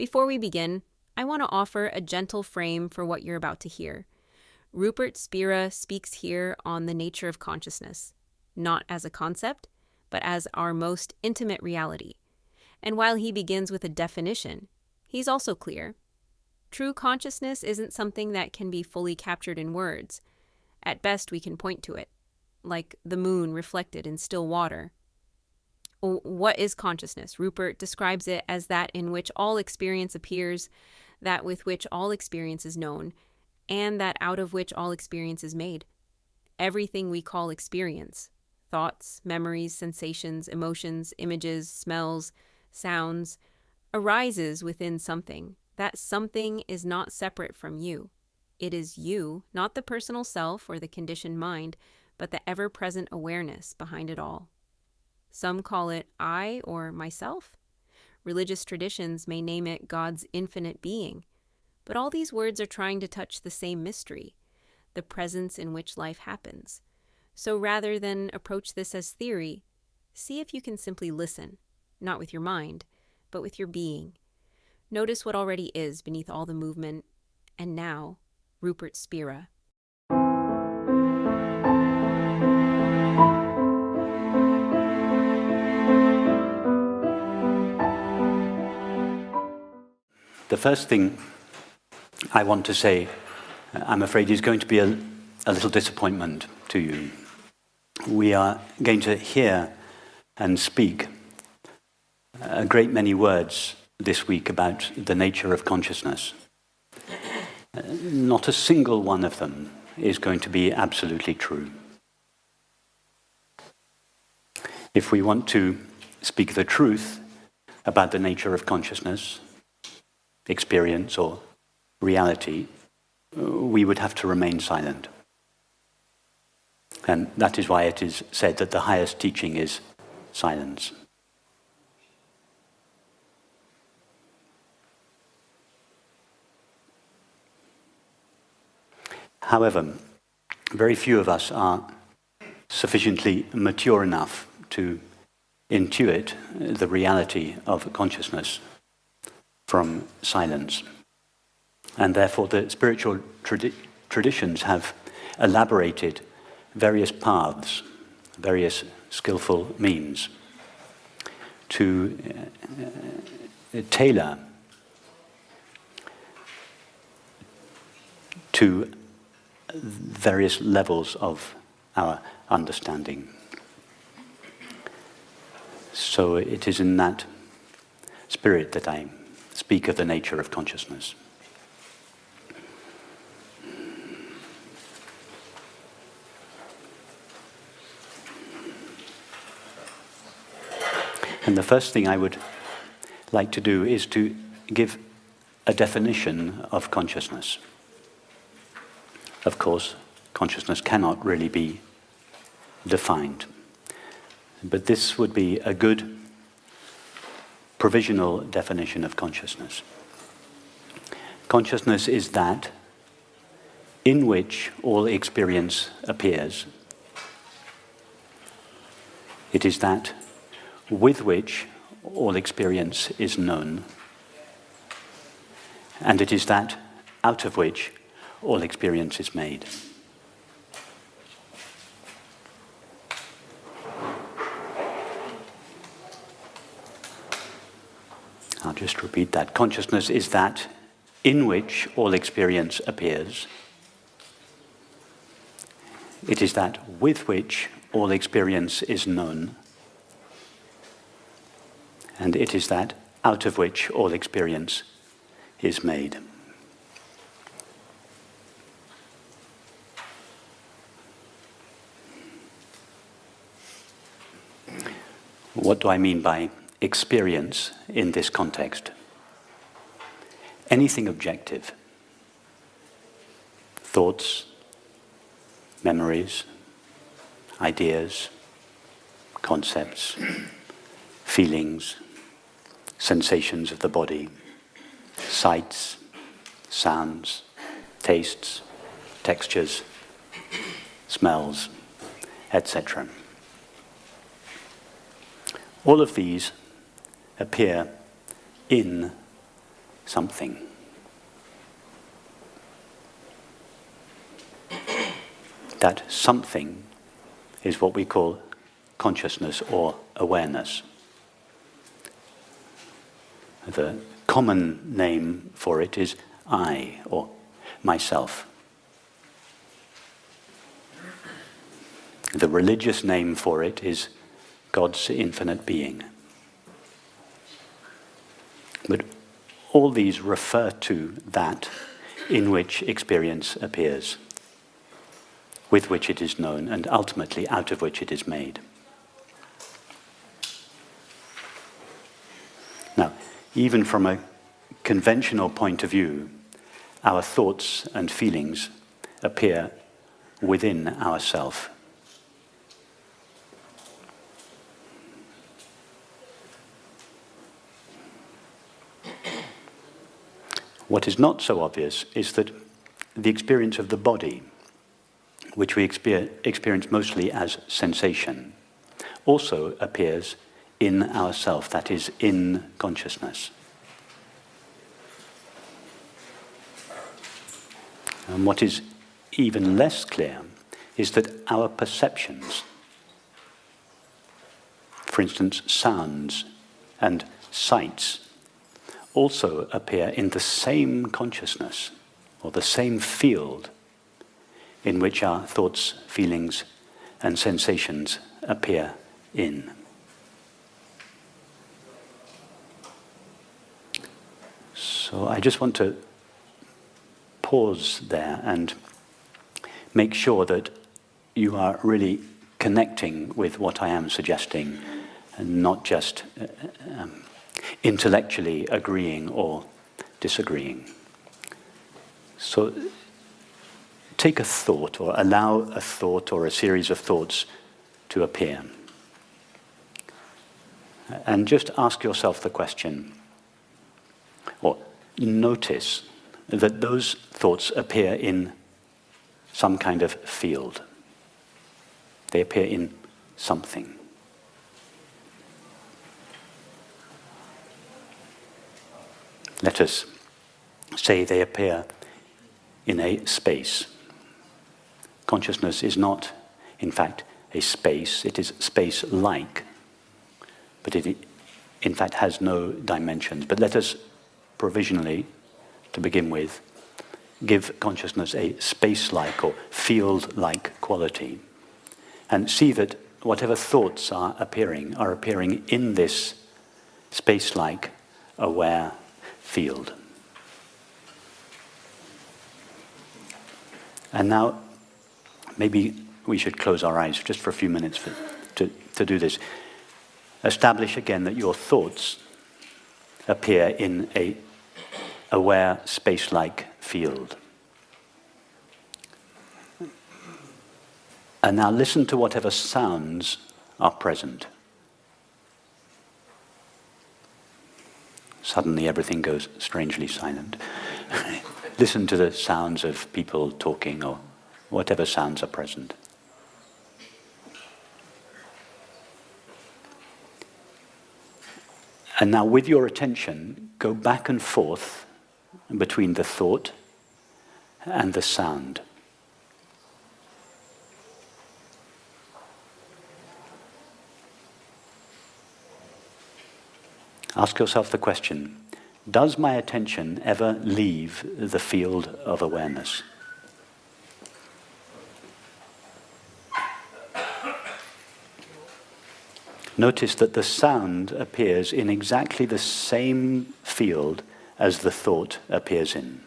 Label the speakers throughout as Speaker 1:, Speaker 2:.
Speaker 1: Before we begin, I want to offer a gentle frame for what you're about to hear. Rupert Spira speaks here on the nature of consciousness, not as a concept, but as our most intimate reality. And while he begins with a definition, he's also clear. True consciousness isn't something that can be fully captured in words. At best, we can point to it, like the moon reflected in still water. What is consciousness? Rupert describes it as that in which all experience appears, that with which all experience is known, and that out of which all experience is made. Everything we call experience, thoughts, memories, sensations, emotions, images, smells, sounds, arises within something. That something is not separate from you. It is you, not the personal self or the conditioned mind, but the ever-present awareness behind it all. Some call it I or myself. Religious traditions may name it God's infinite being. But all these words are trying to touch the same mystery, the presence in which life happens. So rather than approach this as theory, see if you can simply listen, not with your mind, but with your being. Notice what already is beneath all the movement. And now, Rupert Spira.
Speaker 2: The first thing I want to say, I'm afraid, is going to be a little disappointment to you. We are going to hear and speak a great many words this week about the nature of consciousness. Not a single one of them is going to be absolutely true. If we want to speak the truth about the nature of consciousness, experience or reality, we would have to remain silent. And that is why it is said that the highest teaching is silence. However, very few of us are sufficiently mature enough to intuit the reality of consciousness from silence. And therefore the spiritual traditions have elaborated various paths, various skillful means to tailor to various levels of our understanding. So it is in that spirit that I speak of the nature of consciousness. And the first thing I would like to do is to give a definition of consciousness. Of course, consciousness cannot really be defined, but this would be a good provisional definition of consciousness. Consciousness is that in which all experience appears. It is that with which all experience is known. And it is that out of which all experience is made. I'll just repeat that. Consciousness is that in which all experience appears. It is that with which all experience is known. And it is that out of which all experience is made. What do I mean by experience in this context? Anything objective. Thoughts, memories, ideas, concepts, feelings, sensations of the body, sights, sounds, tastes, textures, smells, etc. All of these appear in something. That something is what we call consciousness or awareness. The common name for it is I, or myself. The religious name for it is God's infinite being. But all these refer to that in which experience appears, with which it is known, and ultimately out of which it is made. Now, even from a conventional point of view, our thoughts and feelings appear within ourself. What is not so obvious is that the experience of the body, which we experience mostly as sensation, also appears in ourself, that is, in consciousness. And what is even less clear is that our perceptions, for instance, sounds and sights, also appear in the same consciousness, or the same field in which our thoughts, feelings, and sensations appear in. So I just want to pause there and make sure that you are really connecting with what I am suggesting, and not just intellectually agreeing or disagreeing. So take a thought, or allow a thought or a series of thoughts to appear. And just ask yourself the question, or notice that those thoughts appear in some kind of field. They appear in something. Let us say they appear in a space. Consciousness is not, in fact, a space. It is space-like, but it, in fact, has no dimensions. But let us provisionally, to begin with, give consciousness a space-like or field-like quality, and see that whatever thoughts are appearing in this space-like, aware field. And now, maybe we should close our eyes just for a few minutes to do this. Establish again that your thoughts appear in a aware, space-like field. And now listen to whatever sounds are present. Suddenly everything goes strangely silent. Listen to the sounds of people talking, or whatever sounds are present. And now with your attention, go back and forth between the thought and the sound. Ask yourself the question, does my attention ever leave the field of awareness? Notice that the sound appears in exactly the same field as the thought appears in.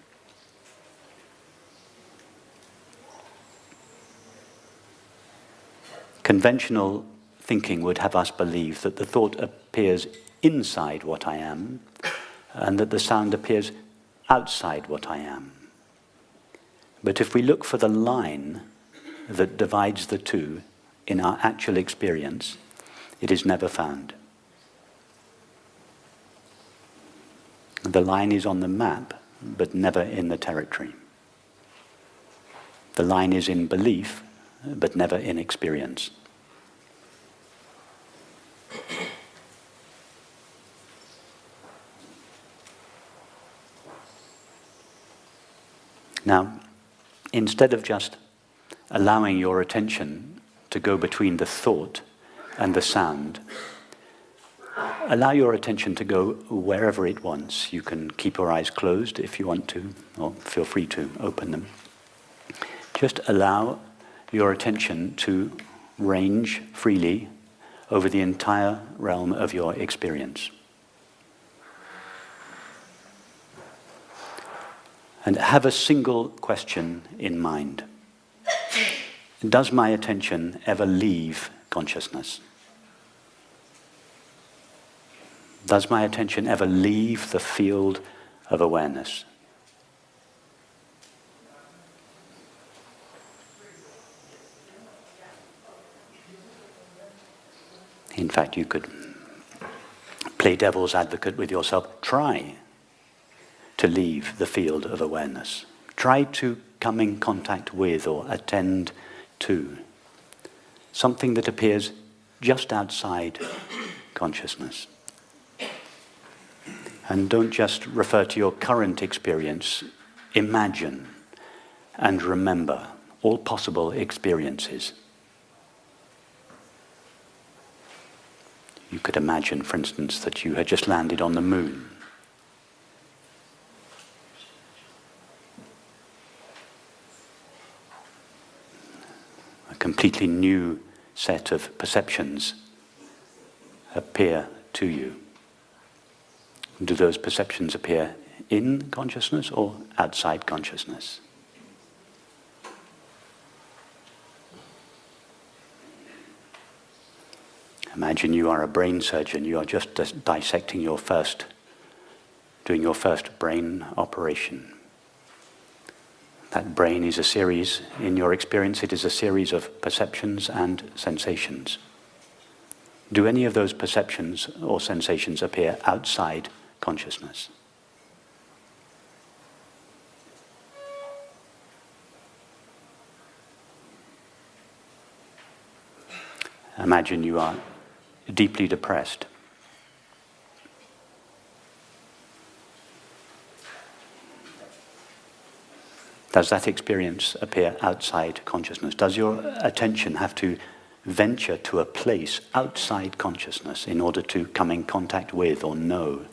Speaker 2: Conventional thinking would have us believe that the thought appears inside what I am, and that the sound appears outside what I am. But if we look for the line that divides the two in our actual experience, it is never found. The line is on the map, but never in the territory. The line is in belief, but never in experience. Now, instead of just allowing your attention to go between the thought and the sound, allow your attention to go wherever it wants. You can keep your eyes closed if you want to, or feel free to open them. Just allow your attention to range freely over the entire realm of your experience. And have a single question in mind. Does my attention ever leave consciousness? Does my attention ever leave the field of awareness? In fact, you could play devil's advocate with yourself. Try to leave the field of awareness. Try to come in contact with or attend to something that appears just outside consciousness. And don't just refer to your current experience. Imagine and remember all possible experiences. You could imagine, for instance, that you had just landed on the moon. A completely new set of perceptions appear to you. Do those perceptions appear in consciousness or outside consciousness? Imagine you are a brain surgeon. You are just dissecting doing your first brain operation. That brain is a series, in your experience, it is a series of perceptions and sensations. Do any of those perceptions or sensations appear outside consciousness? Imagine you are deeply depressed. Does that experience appear outside consciousness? Does your attention have to venture to a place outside consciousness in order to come in contact with or know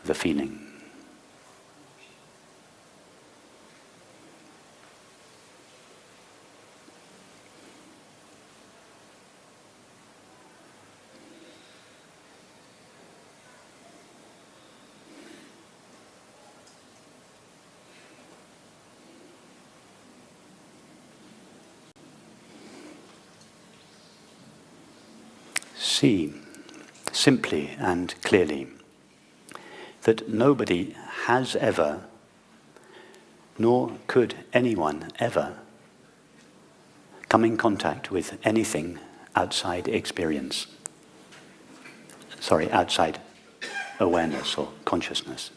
Speaker 2: the feeling? See, simply and clearly, that nobody has ever, nor could anyone ever, come in contact with anything outside experience. Outside awareness or consciousness.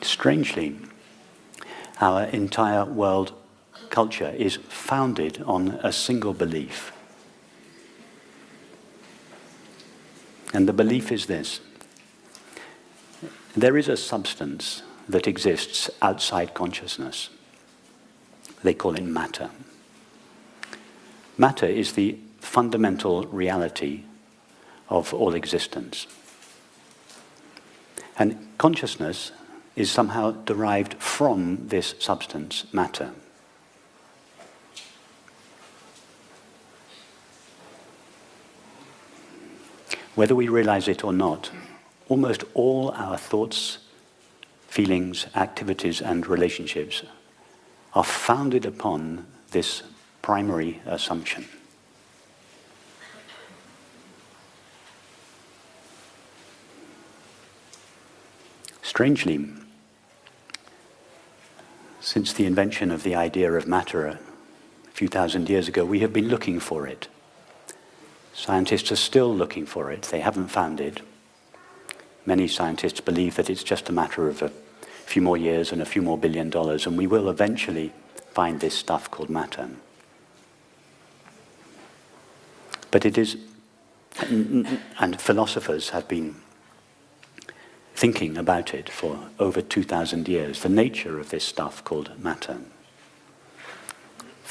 Speaker 2: Strangely, our entire world culture is founded on a single belief. And the belief is this: there is a substance that exists outside consciousness. They call it matter. Matter is the fundamental reality of all existence. And consciousness is somehow derived from this substance, matter. Whether we realize it or not, almost all our thoughts, feelings, activities, and relationships are founded upon this primary assumption. Strangely, since the invention of the idea of matter a few thousand years ago, we have been looking for it. Scientists are still looking for it. They haven't found it. Many scientists believe that it's just a matter of a few more years and a few more $1 billion, and we will eventually find this stuff called matter. But it is And philosophers have been thinking about it for over 2,000 years, the nature of this stuff called matter.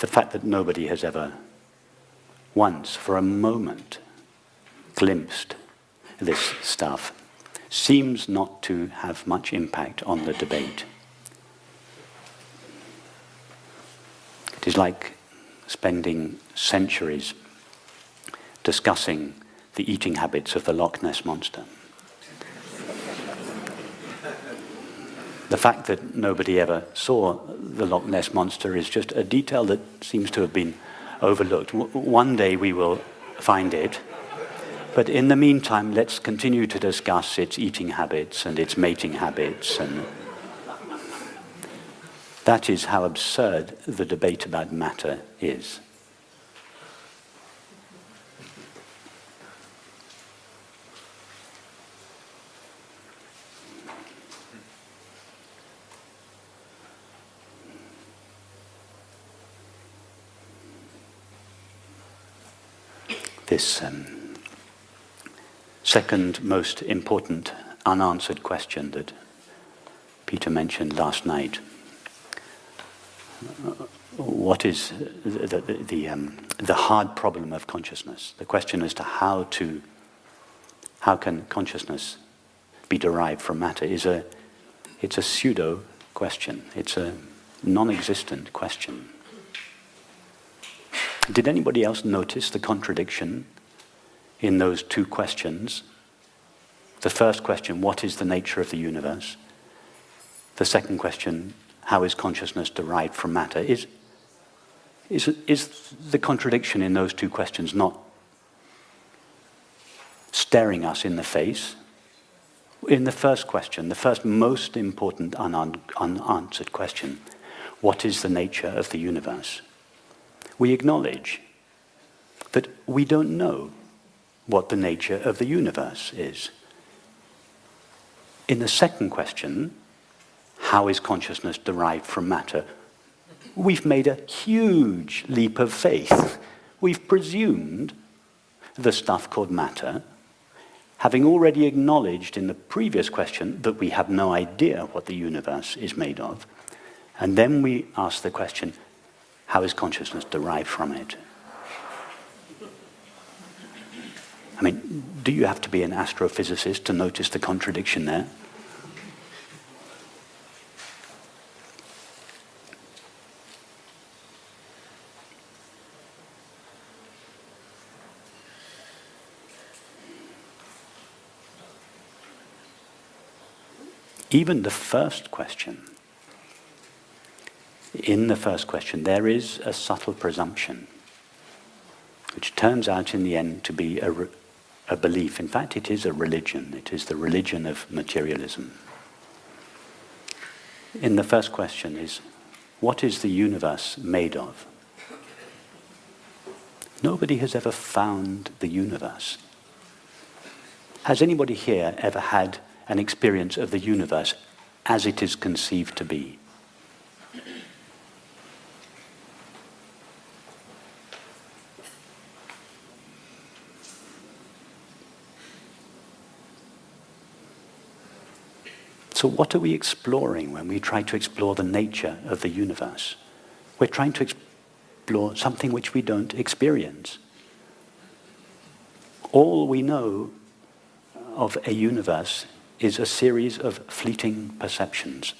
Speaker 2: The fact that nobody has ever once, for a moment, glimpsed this stuff seems not to have much impact on the debate. It is like spending centuries discussing the eating habits of the Loch Ness Monster. The fact that nobody ever saw the Loch Ness Monster is just a detail that seems to have been overlooked. One day we will find it, but in the meantime, let's continue to discuss its eating habits and its mating habits, and that is how absurd the debate about matter is. This second most important unanswered question that Peter mentioned last night. What is the hard problem of consciousness? The question as to how can consciousness be derived from matter it's a pseudo question. It's a non-existent question. Did anybody else notice the contradiction in those two questions? The first question, what is the nature of the universe? The second question, how is consciousness derived from matter? Is the contradiction in those two questions not staring us in the face? In the first question, the first most important unanswered question, what is the nature of the universe? We acknowledge that we don't know what the nature of the universe is. In the second question, how is consciousness derived from matter? We've made a huge leap of faith. We've presumed the stuff called matter, having already acknowledged in the previous question that we have no idea what the universe is made of. And then we ask the question, how is consciousness derived from it? I mean, do you have to be an astrophysicist to notice the contradiction there? Even the first question, in the first question, there is a subtle presumption, which turns out in the end to be a belief. In fact, it is a religion. It is the religion of materialism. In the first question is, what is the universe made of? Nobody has ever found the universe. Has anybody here ever had an experience of the universe as it is conceived to be? So what are we exploring when we try to explore the nature of the universe? We're trying to explore something which we don't experience. All we know of a universe is a series of fleeting perceptions.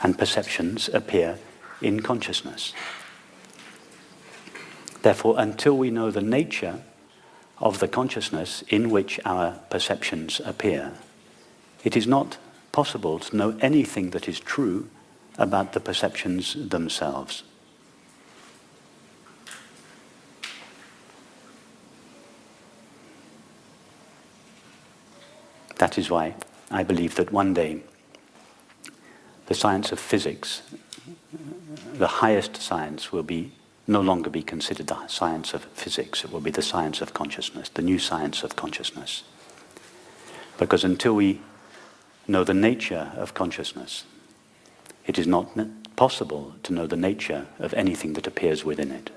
Speaker 2: And perceptions appear in consciousness. Therefore, until we know the nature of the consciousness in which our perceptions appear, it is not possible to know anything that is true about the perceptions themselves. That is why I believe that one day the science of physics, the highest science, will no longer be considered the science of physics. It will be the science of consciousness, the new science of consciousness. Because until we know the nature of consciousness, it is not possible to know the nature of anything that appears within it.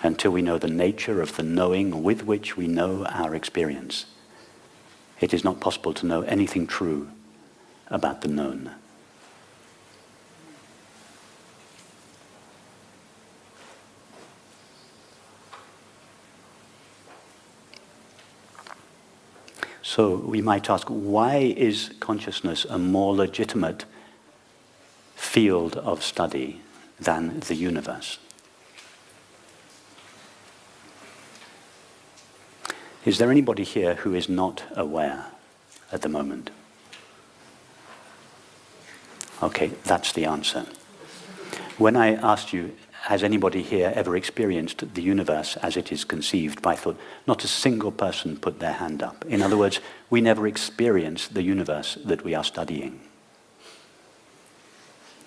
Speaker 2: Until we know the nature of the knowing with which we know our experience, it is not possible to know anything true about the known. So we might ask, why is consciousness a more legitimate field of study than the universe? Is there anybody here who is not aware at the moment? Okay, that's the answer. When I asked you, has anybody here ever experienced the universe as it is conceived by thought? Not a single person put their hand up. In other words, we never experience the universe that we are studying.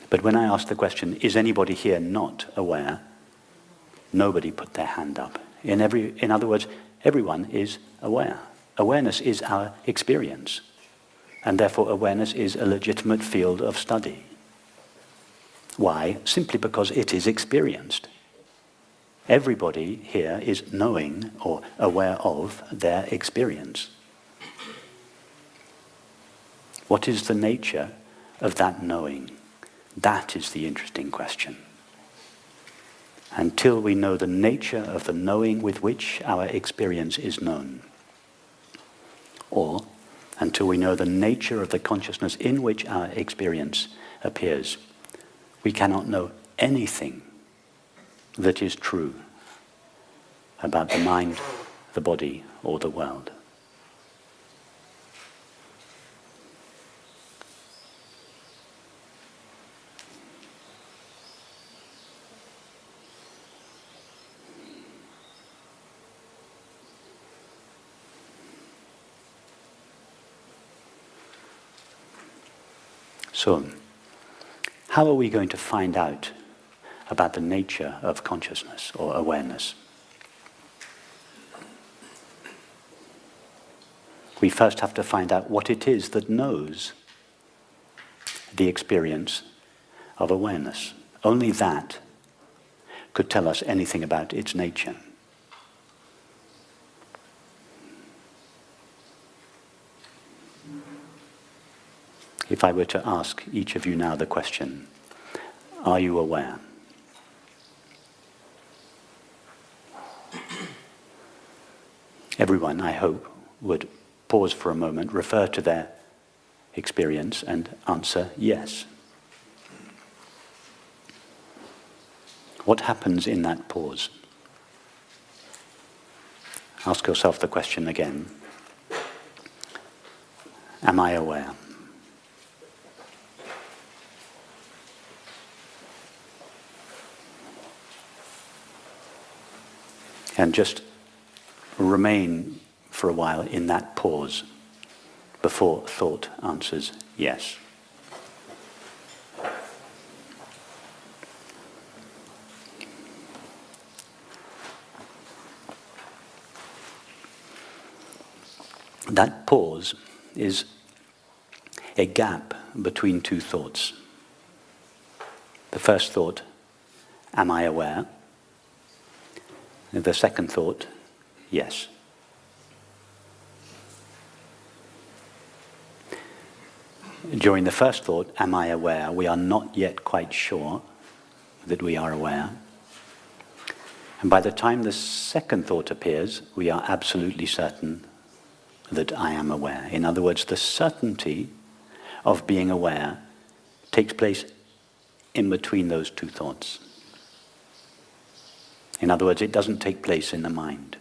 Speaker 2: But when I asked the question, is anybody here not aware? Nobody put their hand up. In other words, everyone is aware. Awareness is our experience. And therefore awareness is a legitimate field of study. Why? Simply because it is experienced. Everybody here is knowing or aware of their experience. What is the nature of that knowing? That is the interesting question. Until we know the nature of the knowing with which our experience is known, or until we know the nature of the consciousness in which our experience appears, we cannot know anything that is true about the mind, the body, or the world. So, how are we going to find out about the nature of consciousness or awareness? We first have to find out what it is that knows the experience of awareness. Only that could tell us anything about its nature. If I were to ask each of you now the question, are you aware? Everyone, I hope, would pause for a moment, refer to their experience and answer yes. What happens in that pause? Ask yourself the question again. Am I aware? And just remain for a while in that pause before thought answers yes. That pause is a gap between two thoughts. The first thought, am I aware? The second thought, yes. During the first thought, am I aware? We are not yet quite sure that we are aware. And by the time the second thought appears, we are absolutely certain that I am aware. In other words, the certainty of being aware takes place in between those two thoughts. In other words, it doesn't take place in the mind.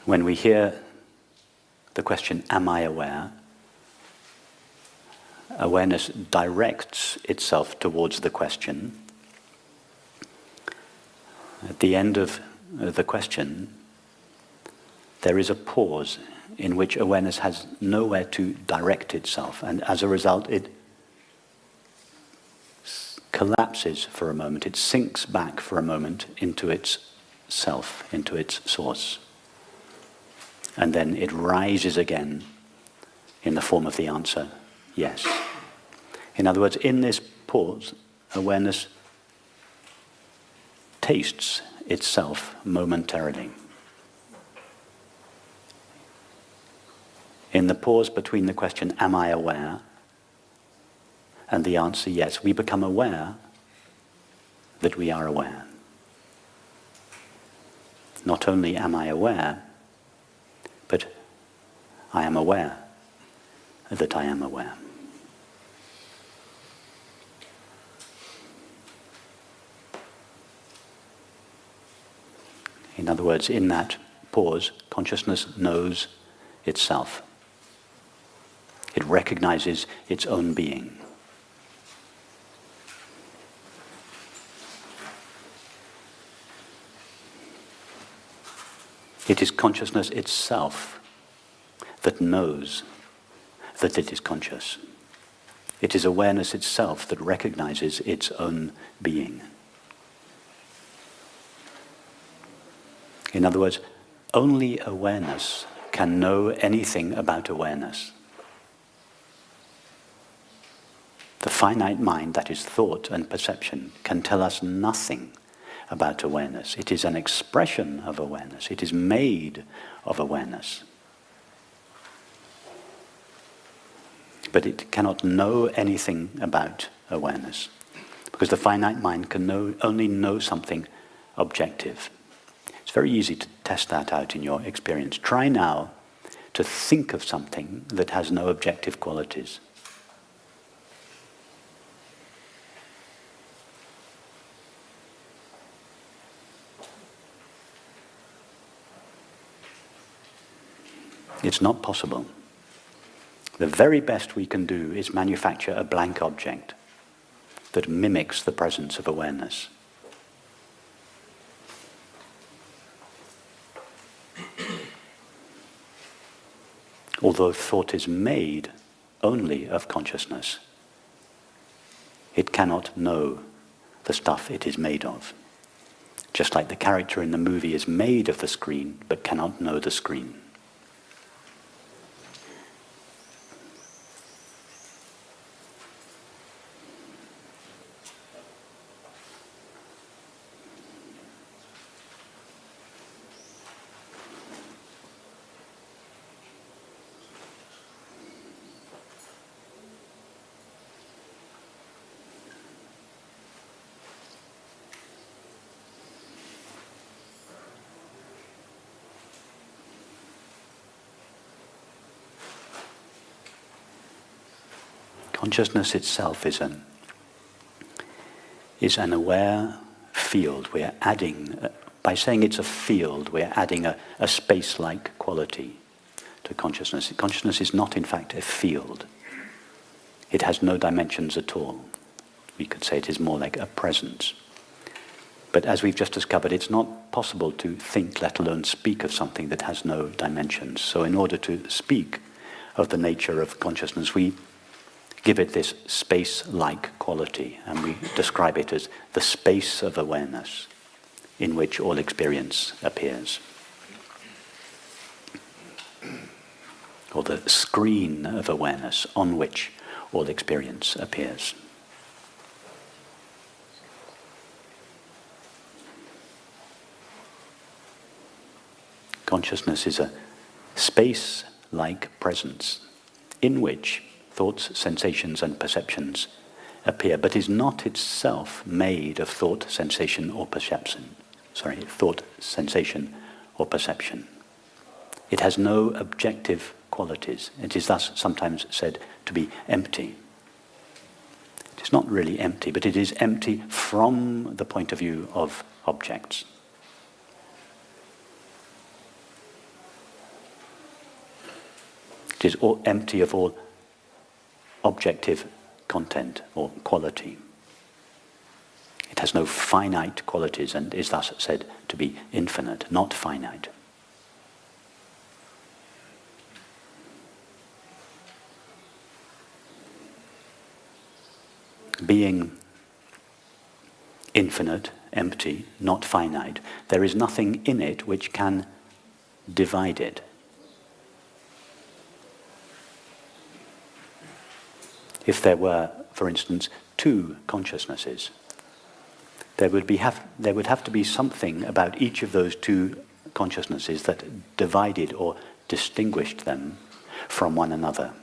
Speaker 2: When we hear the question, am I aware? Awareness directs itself towards the question. At the end of the question, there is a pause in which awareness has nowhere to direct itself, and as a result, it collapses for a moment, it sinks back for a moment into its self, into its source. And then it rises again in the form of the answer, yes. In other words, in this pause, awareness tastes itself momentarily. In the pause between the question, am I aware, and the answer, yes, we become aware that we are aware. Not only am I aware, but I am aware that I am aware. In other words, in that pause, consciousness knows itself. It recognizes its own being. It is consciousness itself that knows that it is conscious. It is awareness itself that recognizes its own being. In other words, only awareness can know anything about awareness. The finite mind, that is thought and perception, can tell us nothing about awareness. It is an expression of awareness. It is made of awareness. But it cannot know anything about awareness, because the finite mind can only know something objective. It's very easy to test that out in your experience. Try now to think of something that has no objective qualities. It's not possible. The very best we can do is manufacture a blank object that mimics the presence of awareness. Although thought is made only of consciousness, it cannot know the stuff it is made of. Just like the character in the movie is made of the screen, but cannot know the screen. Consciousness itself is an aware field. We're adding, by saying it's a field, we're adding a space-like quality to consciousness. Consciousness is not, in fact, a field. It has no dimensions at all. We could say it is more like a presence. But as we've just discovered, it's not possible to think, let alone speak, of something that has no dimensions. So in order to speak of the nature of consciousness, we give it this space-like quality, and we describe it as the space of awareness in which all experience appears. Or the screen of awareness on which all experience appears. Consciousness is a space-like presence in which thoughts, sensations, and perceptions appear, but is not itself made of thought, sensation, or perception. Thought, sensation, or perception. It has no objective qualities. It is thus sometimes said to be empty. It is not really empty, but it is empty from the point of view of objects. It is empty of all objective content or quality. It has no finite qualities and is thus said to be infinite, not finite. Being infinite, empty, not finite, there is nothing in it which can divide it. If there were, for instance, two consciousnesses, there would have to be something about each of those two consciousnesses that divided or distinguished them from one another.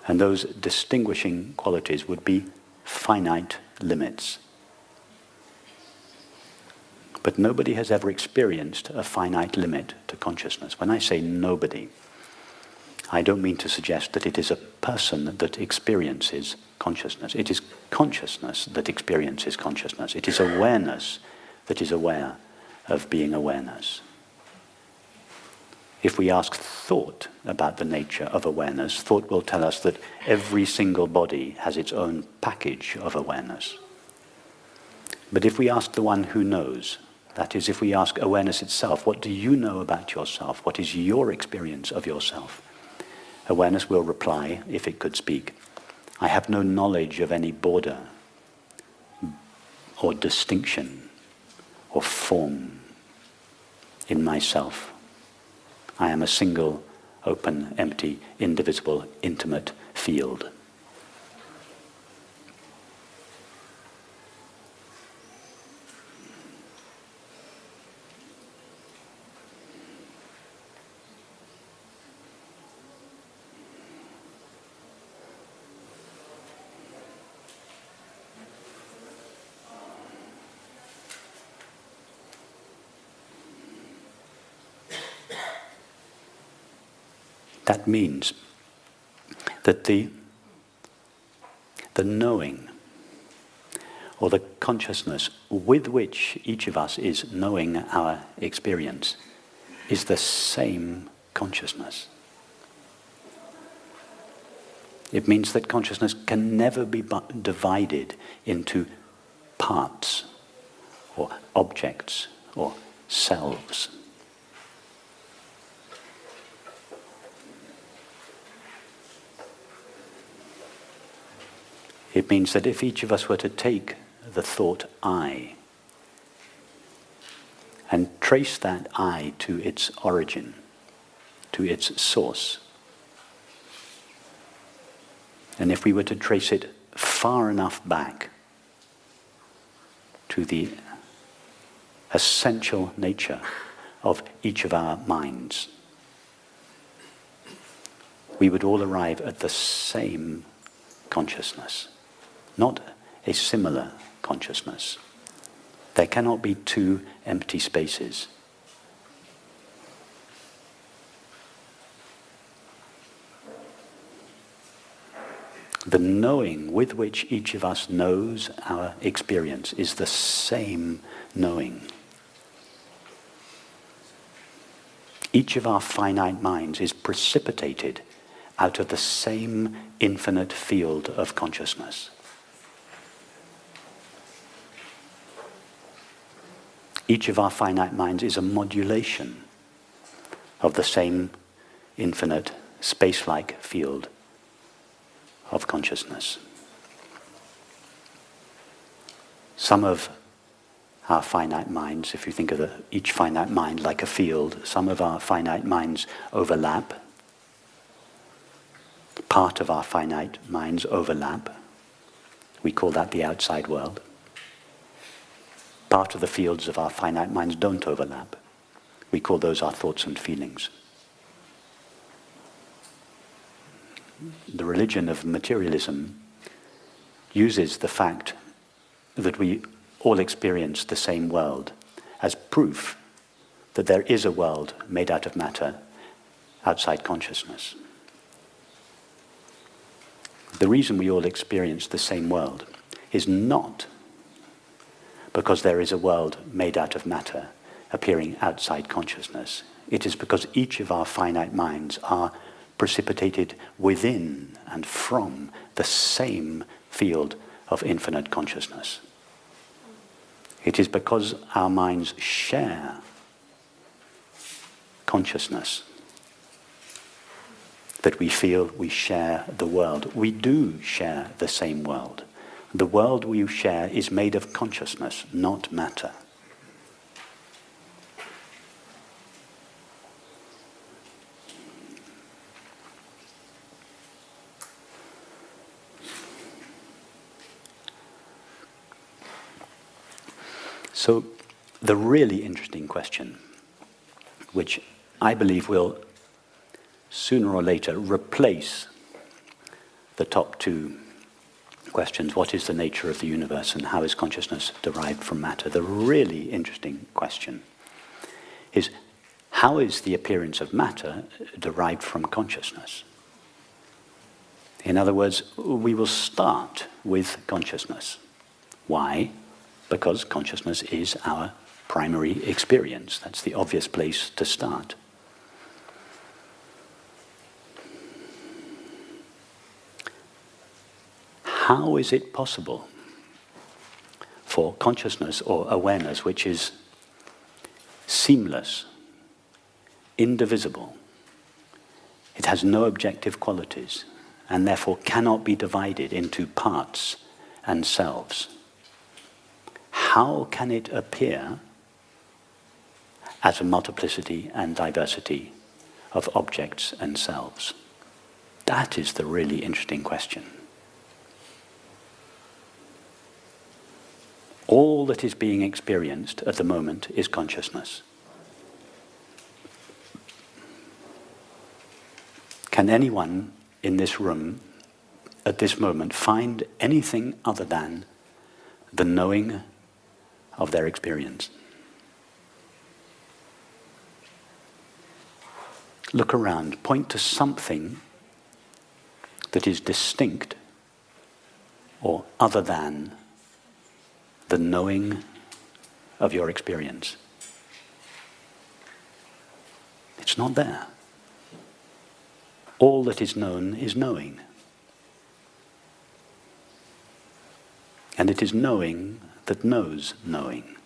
Speaker 2: And those distinguishing qualities would be finite limits. But nobody has ever experienced a finite limit to consciousness. When I say nobody, I don't mean to suggest that it is a person that experiences consciousness. It is consciousness that experiences consciousness. It is awareness that is aware of being awareness. If we ask thought about the nature of awareness, thought will tell us that every single body has its own package of awareness. But if we ask the one who knows, that is, if we ask awareness itself, what do you know about yourself? What is your experience of yourself? Awareness will reply, if it could speak, I have no knowledge of any border or distinction or form in myself. I am a single, open, empty, indivisible, intimate field. That means that the knowing, or the consciousness with which each of us is knowing our experience, is the same consciousness. It means that consciousness can never be divided into parts, or objects, or selves. It means that if each of us were to take the thought I and trace that I to its origin, to its source, and if we were to trace it far enough back to the essential nature of each of our minds, we would all arrive at the same consciousness. Not a similar consciousness. There cannot be two empty spaces. The knowing with which each of us knows our experience is the same knowing. Each of our finite minds is precipitated out of the same infinite field of consciousness. Each of our finite minds is a modulation of the same infinite, space-like field of consciousness. Some of our finite minds, if you think of each finite mind like a field, some of our finite minds overlap. Part of our finite minds overlap. We call that the outside world. Part of the fields of our finite minds don't overlap. We call those our thoughts and feelings. The religion of materialism uses the fact that we all experience the same world as proof that there is a world made out of matter outside consciousness. The reason we all experience the same world is not because there is a world made out of matter appearing outside consciousness. It is because each of our finite minds are precipitated within and from the same field of infinite consciousness. It is because our minds share consciousness that we feel we share the world. We do share the same world. The world we share is made of consciousness, not matter. So the really interesting question, which I believe will sooner or later replace the top two questions, what is the nature of the universe and how is consciousness derived from matter? The really interesting question is, how is the appearance of matter derived from consciousness? In other words, we will start with consciousness. Why? Because consciousness is our primary experience. That's the obvious place to start. How is it possible for consciousness or awareness, which is seamless, indivisible, it has no objective qualities, and therefore cannot be divided into parts and selves, how can it appear as a multiplicity and diversity of objects and selves? That is the really interesting question. All that is being experienced at the moment is consciousness. Can anyone in this room at this moment find anything other than the knowing of their experience? Look around, point to something that is distinct or other than the knowing of your experience. It's not there. All that is known is knowing. And it is knowing that knows knowing.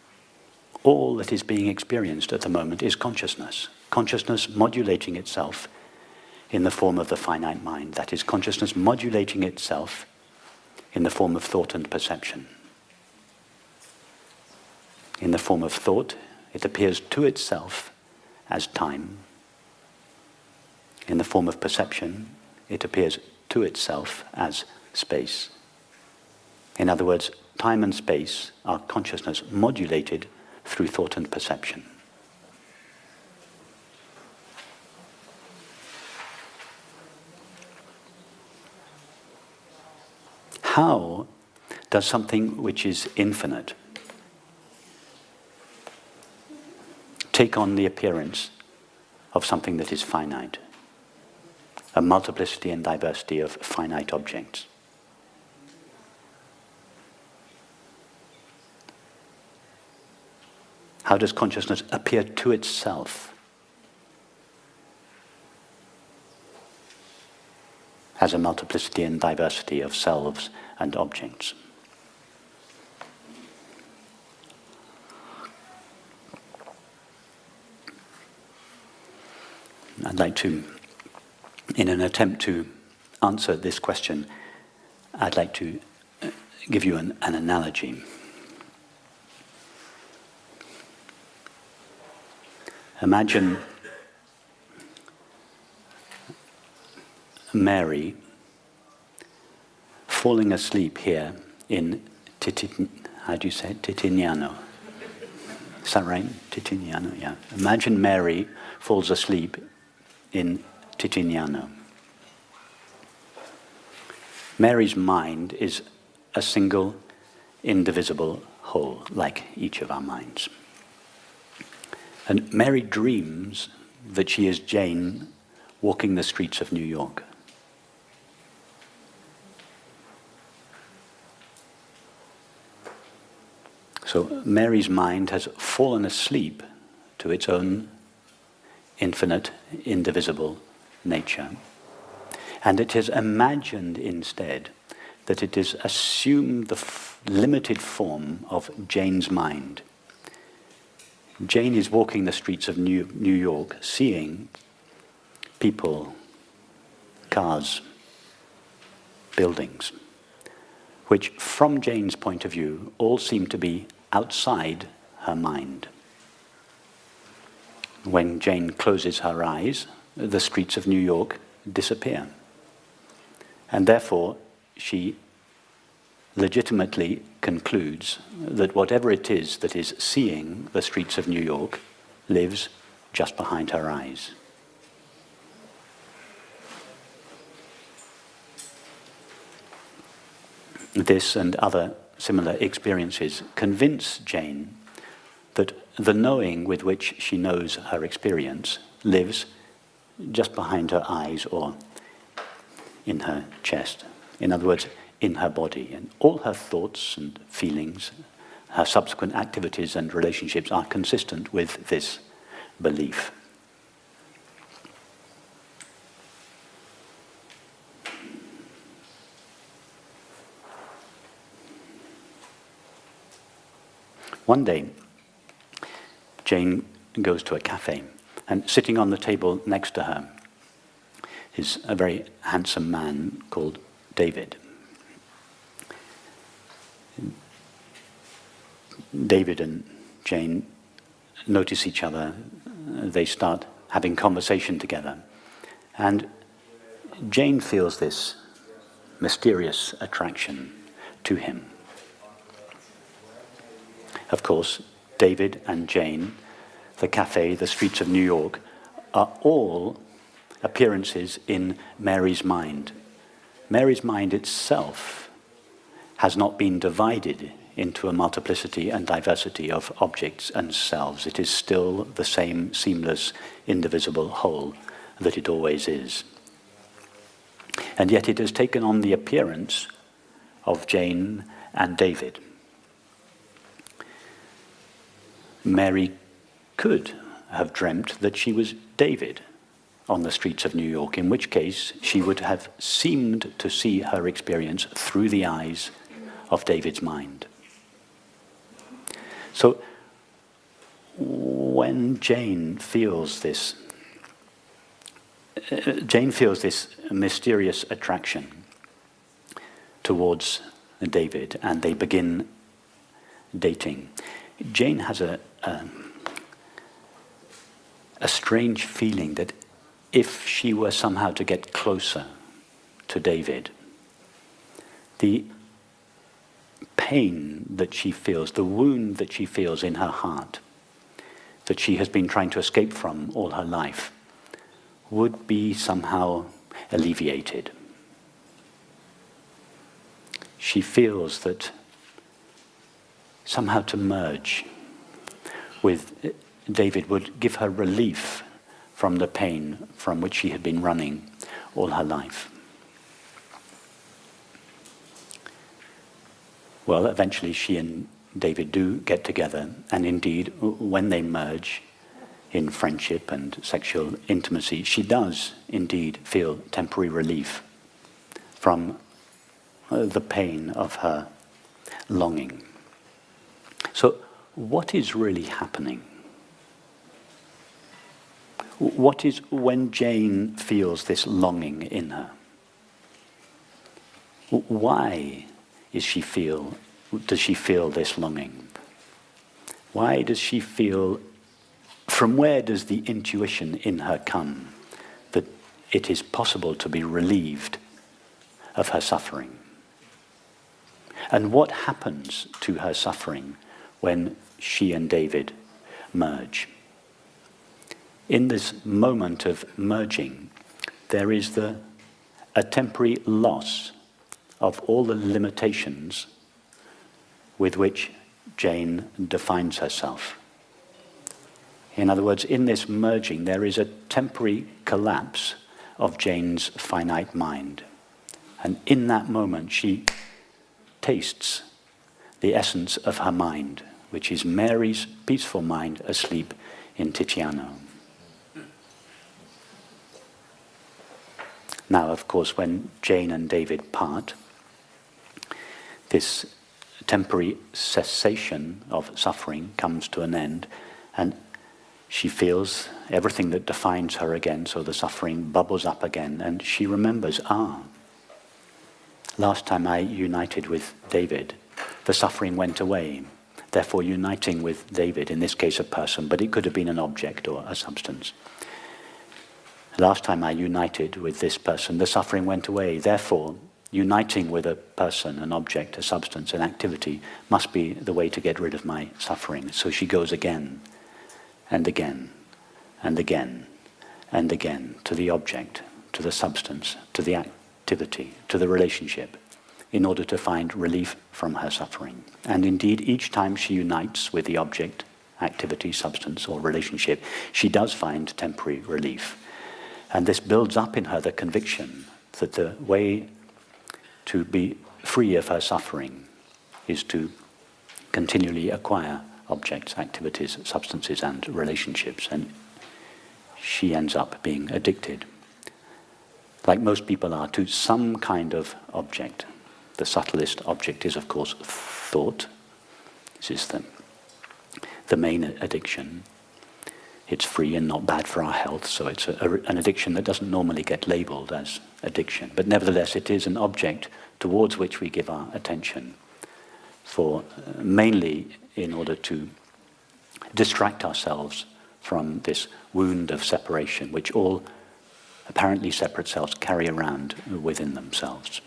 Speaker 2: All that is being experienced at the moment is consciousness. Consciousness modulating itself in the form of the finite mind. That is, consciousness modulating itself in the form of thought and perception. In the form of thought, it appears to itself as time. In the form of perception, it appears to itself as space. In other words, time and space are consciousness modulated through thought and perception. How does something which is infinite take on the appearance of something that is finite? A multiplicity and diversity of finite objects. How does consciousness appear to itself as a multiplicity and diversity of selves and objects? I'd like to, in an attempt to answer this question, I'd like to give you an analogy. Imagine Mary falling asleep here in Titignano. Is that right? Titignano, yeah. Imagine Mary falls asleep in Titignano. Mary's mind is a single, indivisible whole, like each of our minds. And Mary dreams that she is Jane walking the streets of New York. So Mary's mind has fallen asleep to its own infinite, indivisible nature. And it has imagined instead that it has assumed the limited form of Jane's mind. Jane is walking the streets of New York, seeing people, cars, buildings, which from Jane's point of view all seem to be outside her mind. When Jane closes her eyes, the streets of New York disappear. And therefore, she legitimately concludes that whatever it is that is seeing the streets of New York lives just behind her eyes. This and other similar experiences convince Jane that the knowing with which she knows her experience lives just behind her eyes or in her chest. In other words, in her body. And all her thoughts and feelings, her subsequent activities and relationships are consistent with this belief. One day, Jane goes to a cafe, and sitting on the table next to her is a very handsome man called David. David and Jane notice each other. They start having conversation together. And Jane feels this mysterious attraction to him. Of course, David and Jane, the cafe, the streets of New York, are all appearances in Mary's mind. Mary's mind itself has not been divided into a multiplicity and diversity of objects and selves. It is still the same seamless, indivisible whole that it always is. And yet it has taken on the appearance of Jane and David. Mary could have dreamt that she was David on the streets of New York, in which case she would have seemed to see her experience through the eyes of David's mind. So when Jane feels this mysterious attraction towards David, and they begin dating, Jane has a strange feeling that if she were somehow to get closer to David, the pain that she feels, the wound that she feels in her heart, that she has been trying to escape from all her life, would be somehow alleviated. She feels that somehow to merge with David would give her relief from the pain from which she had been running all her life. Well, eventually she and David do get together, and indeed, when they merge in friendship and sexual intimacy, she does indeed feel temporary relief from the pain of her longing. So, what is really happening? What is when Jane feels this longing in her? Why does she feel this longing? Why does she feel, from where does the intuition in her come that it is possible to be relieved of her suffering? And what happens to her suffering when she and David merge? In this moment of merging, there is a temporary loss of all the limitations with which Jane defines herself. In other words, in this merging, there is a temporary collapse of Jane's finite mind. And in that moment, she tastes the essence of her mind, which is Mary's peaceful mind asleep in Tiziano. Now, of course, when Jane and David part, this temporary cessation of suffering comes to an end, and she feels everything that defines her again, so the suffering bubbles up again, and she remembers, last time I united with David, the suffering went away. Therefore, uniting with David, in this case a person, but it could have been an object or a substance. Last time I united with this person, the suffering went away. Therefore, uniting with a person, an object, a substance, an activity must be the way to get rid of my suffering. So she goes again and again and again and again to the object, to the substance, to the activity, to the relationship, in order to find relief from her suffering. And indeed, each time she unites with the object, activity, substance, or relationship, she does find temporary relief. And this builds up in her the conviction that the way to be free of her suffering is to continually acquire objects, activities, substances, and relationships. And she ends up being addicted, like most people are, to some kind of object. The subtlest object is, of course, thought. This is the main addiction. It's free and not bad for our health, so it's an addiction that doesn't normally get labeled as addiction. But nevertheless, it is an object towards which we give our attention, for mainly in order to distract ourselves from this wound of separation, which all apparently separate selves carry around within themselves.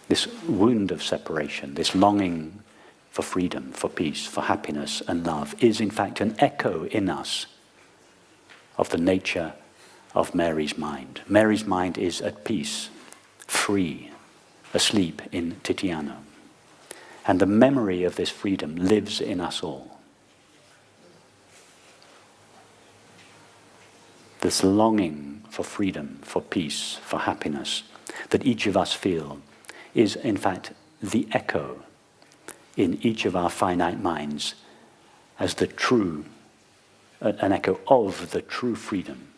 Speaker 2: This wound of separation, this longing for freedom, for peace, for happiness and love, is in fact an echo in us of the nature of Mary's mind. Mary's mind is at peace, free, asleep in Titiano. And the memory of this freedom lives in us all. This longing for freedom, for peace, for happiness that each of us feel is in fact the echo in each of our finite minds as the true, an echo of the true freedom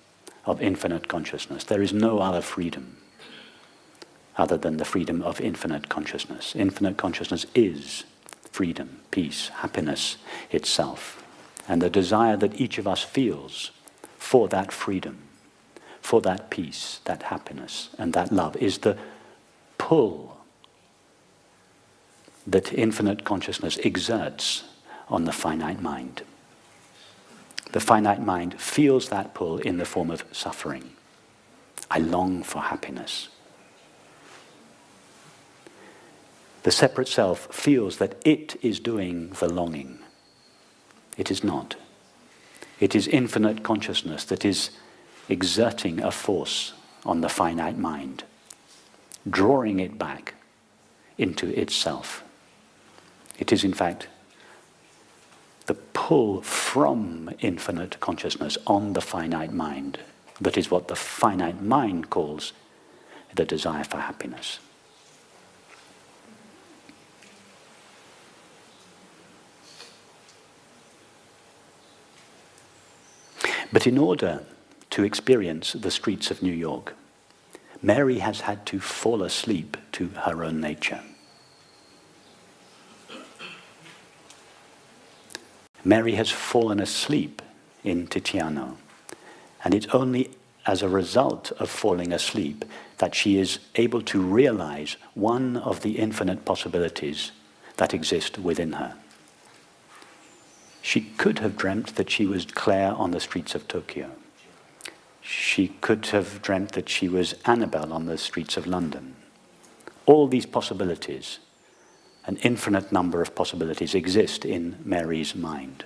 Speaker 2: of infinite consciousness. There is no other freedom other than the freedom of infinite consciousness. Infinite consciousness is freedom, peace, happiness itself. And the desire that each of us feels for that freedom, for that peace, that happiness, and that love is the pull that infinite consciousness exerts on the finite mind. The finite mind feels that pull in the form of suffering. I long for happiness. The separate self feels that it is doing the longing. It is not. It is infinite consciousness that is exerting a force on the finite mind, drawing it back into itself. It is in fact the pull from infinite consciousness on the finite mind that is what the finite mind calls the desire for happiness. But in order to experience the streets of New York, Mary has had to fall asleep to her own nature. Mary has fallen asleep in Titiano, and it's only as a result of falling asleep that she is able to realize one of the infinite possibilities that exist within her. She could have dreamt that she was Claire on the streets of Tokyo. She could have dreamt that she was Annabelle on the streets of London. All these possibilities, an infinite number of possibilities, exist in Mary's mind.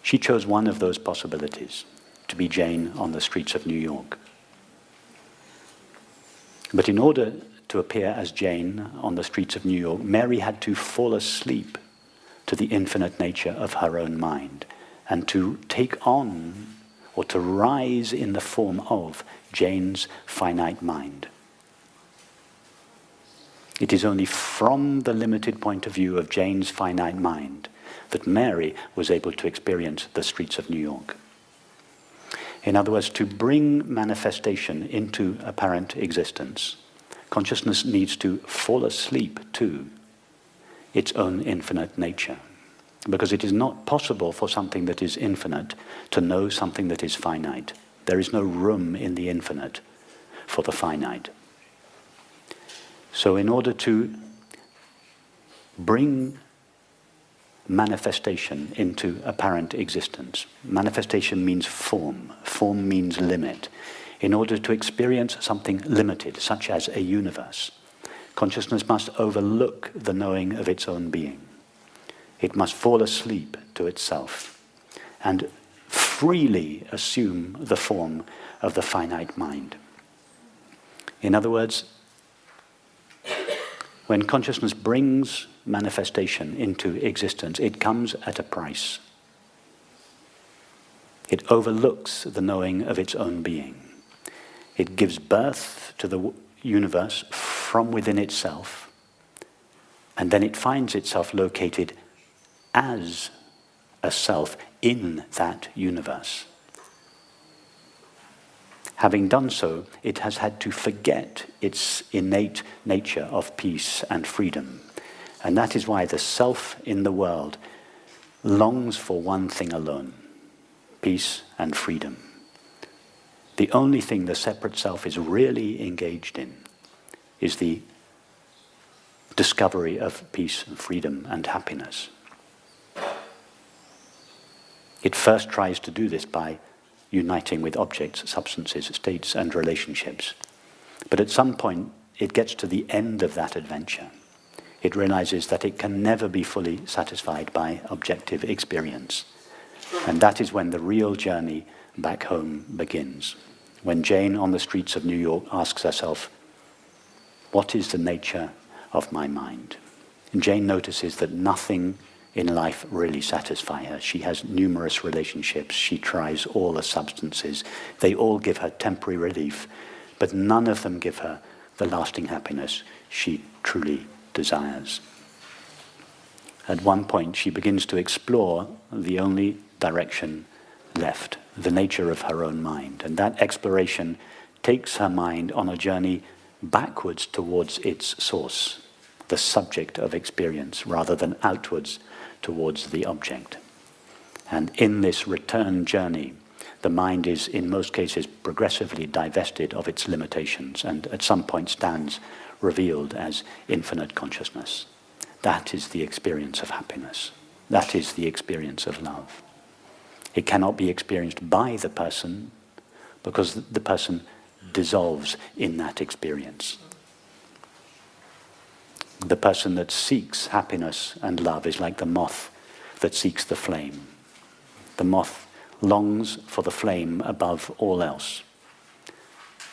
Speaker 2: She chose one of those possibilities, to be Jane on the streets of New York. But in order to appear as Jane on the streets of New York, Mary had to fall asleep to the infinite nature of her own mind and to take on or to rise in the form of Jane's finite mind. It is only from the limited point of view of Jane's finite mind that Mary was able to experience the streets of New York. In other words, to bring manifestation into apparent existence, consciousness needs to fall asleep to its own infinite nature. Because it is not possible for something that is infinite to know something that is finite. There is no room in the infinite for the finite. So in order to bring manifestation into apparent existence, manifestation means form. Form means limit. In order to experience something limited, such as a universe, Consciousness must overlook the knowing of its own being. It must fall asleep to itself and freely assume the form of the finite mind. In other words, when consciousness brings manifestation into existence, it comes at a price. It overlooks the knowing of its own being. It gives birth to the universe from within itself, and then it finds itself located as a self in that universe. Having done so, it has had to forget its innate nature of peace and freedom. And that is why the self in the world longs for one thing alone: peace and freedom. The only thing the separate self is really engaged in is the discovery of peace and freedom and happiness. It first tries to do this by uniting with objects, substances, states, and relationships. But at some point, it gets to the end of that adventure. It realizes that it can never be fully satisfied by objective experience. And that is when the real journey back home begins. When Jane on the streets of New York asks herself, "What is the nature of my mind?" And Jane notices that nothing in life really satisfies her. She has numerous relationships. She tries all the substances. They all give her temporary relief, but none of them give her the lasting happiness she truly desires. At one point, she begins to explore the only direction left, the nature of her own mind. And that exploration takes her mind on a journey backwards towards its source, the subject of experience, rather than outwards towards the object. And in this return journey, the mind is, in most cases, progressively divested of its limitations and at some point stands revealed as infinite consciousness. That is the experience of happiness. That is the experience of love. It cannot be experienced by the person because the person dissolves in that experience. The person that seeks happiness and love is like the moth that seeks the flame. The moth longs for the flame above all else,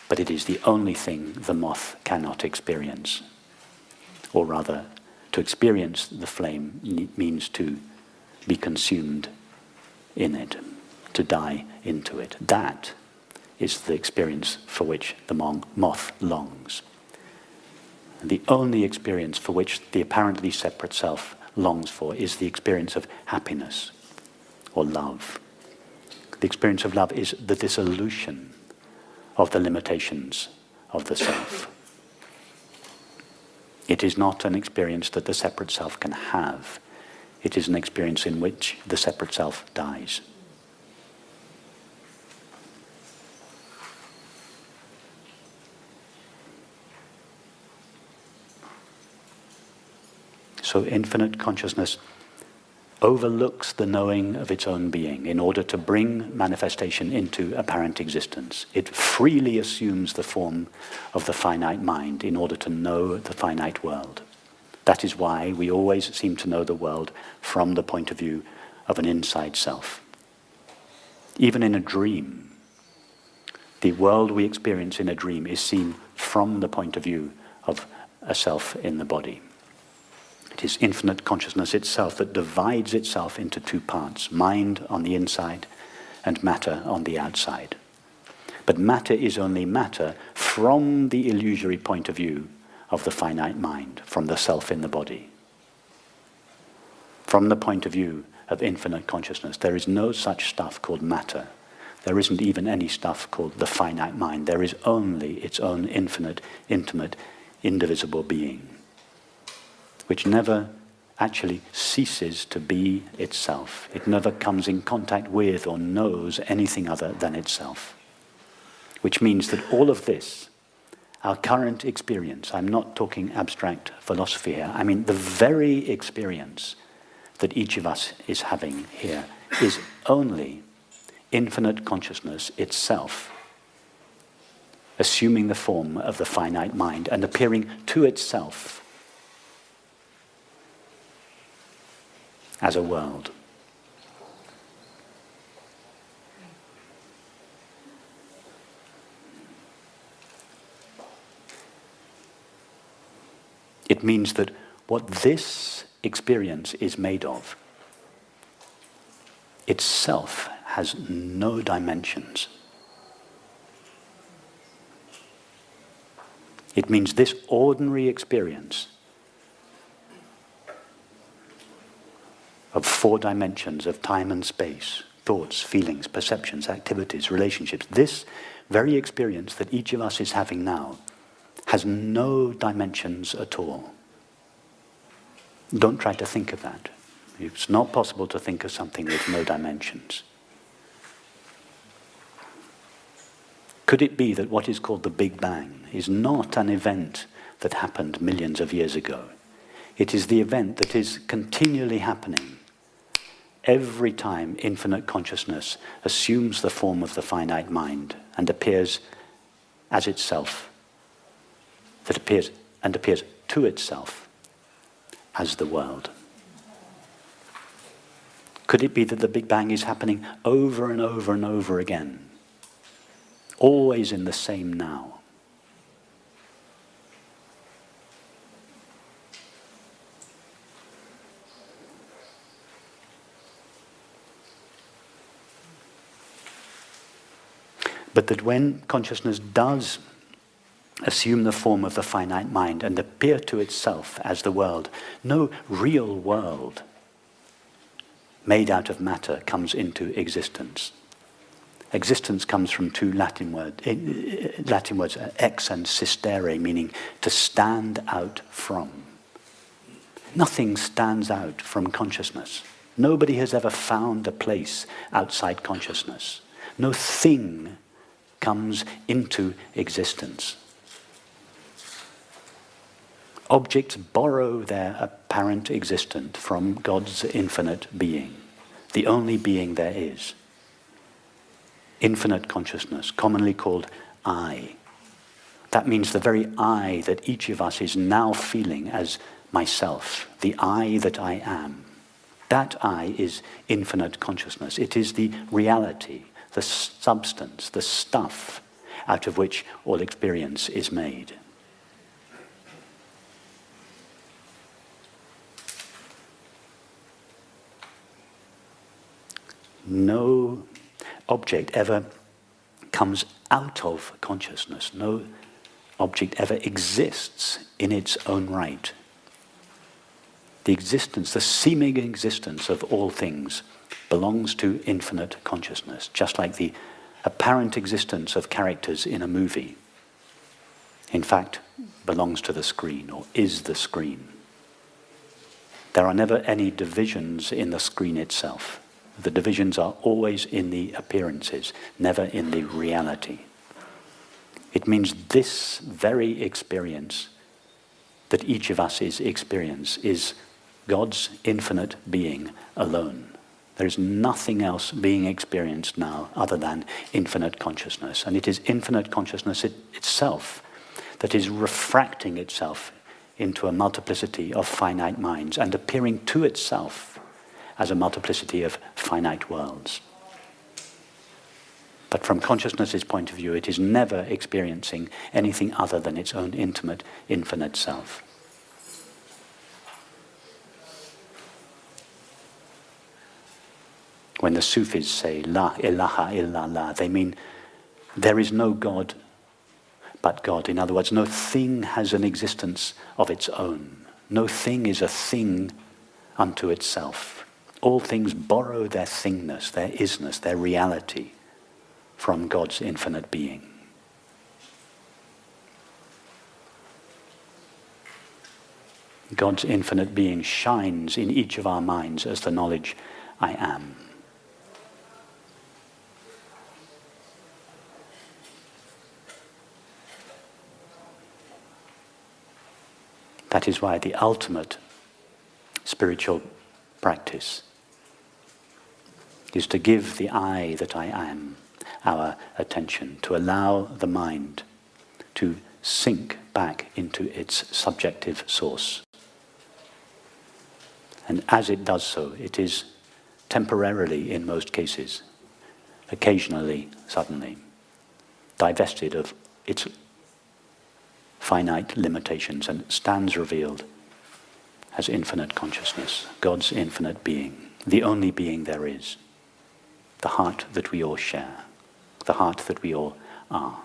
Speaker 2: but it is the only thing the moth cannot experience. Or rather, to experience the flame means to be consumed in it, to die into it. That is the experience for which the moth longs. The only experience for which the apparently separate self longs for is the experience of happiness or love. The experience of love is the dissolution of the limitations of the self. It is not an experience that the separate self can have. It is an experience in which the separate self dies. So infinite consciousness overlooks the knowing of its own being in order to bring manifestation into apparent existence. It freely assumes the form of the finite mind in order to know the finite world. That is why we always seem to know the world from the point of view of an inside self. Even in a dream, the world we experience in a dream is seen from the point of view of a self in the body. It is infinite consciousness itself that divides itself into two parts, mind on the inside and matter on the outside. But matter is only matter from the illusory point of view of the finite mind, from the self in the body. From the point of view of infinite consciousness, there is no such stuff called matter. There isn't even any stuff called the finite mind. There is only its own infinite, intimate, indivisible being, which never actually ceases to be itself. It never comes in contact with or knows anything other than itself. Which means that all of this, our current experience, I'm not talking abstract philosophy here, I mean the very experience that each of us is having here is only infinite consciousness itself assuming the form of the finite mind and appearing to itself as a world. It means that what this experience is made of itself has no dimensions. It means this ordinary experience of 4 dimensions of time and space, thoughts, feelings, perceptions, activities, relationships, this very experience that each of us is having now has no dimensions at all. Don't try to think of that. It's not possible to think of something with no dimensions. Could it be that what is called the Big Bang is not an event that happened millions of years ago? It is the event that is continually happening every time infinite consciousness assumes the form of the finite mind and appears as itself, that appears to itself as the world. Could it be that the Big Bang is happening over and over and over again, always in the same now? But that when consciousness does assume the form of the finite mind and appear to itself as the world, no real world made out of matter comes into existence. Existence comes from 2 Latin words, ex and sistere, meaning to stand out from. Nothing stands out from consciousness. Nobody has ever found a place outside consciousness. No thing comes into existence. Objects borrow their apparent existence from God's infinite being, the only being there is. Infinite consciousness, commonly called I. That means the very I that each of us is now feeling as myself, the I that I am. That I is infinite consciousness. It is the reality, the substance, the stuff out of which all experience is made. No object ever comes out of consciousness. No object ever exists in its own right. The existence, the seeming existence of all things belongs to infinite consciousness, just like the apparent existence of characters in a movie, in fact, belongs to the screen or is the screen. There are never any divisions in the screen itself. The divisions are always in the appearances, never in the reality. It means this very experience that each of us is God's infinite being alone. There is nothing else being experienced now other than infinite consciousness. And it is infinite consciousness itself that is refracting itself into a multiplicity of finite minds and appearing to itself as a multiplicity of finite worlds. But from consciousness's point of view, it is never experiencing anything other than its own intimate, infinite self. When the Sufis say, La ilaha illallah, they mean there is no God but God. In other words, no thing has an existence of its own. No thing is a thing unto itself. All things borrow their thingness, their isness, their reality from God's infinite being. God's infinite being shines in each of our minds as the knowledge I am. That is why the ultimate spiritual practice is to give the I that I am our attention, to allow the mind to sink back into its subjective source. And as it does so, it is temporarily, in most cases, occasionally, suddenly, divested of its finite limitations and stands revealed as infinite consciousness, God's infinite being, the only being there is, the heart that we all share, the heart that we all are.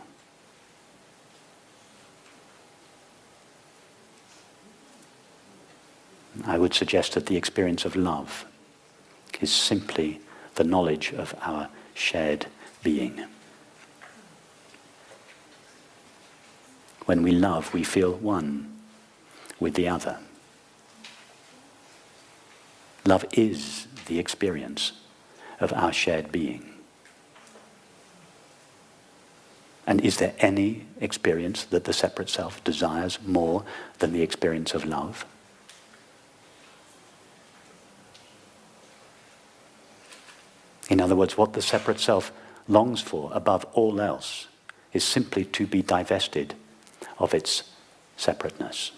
Speaker 2: I would suggest that the experience of love is simply the knowledge of our shared being. When we love, we feel one with the other. Love is the experience of our shared being. And is there any experience that the separate self desires more than the experience of love? In other words, what the separate self longs for above all else is simply to be divested of its separateness.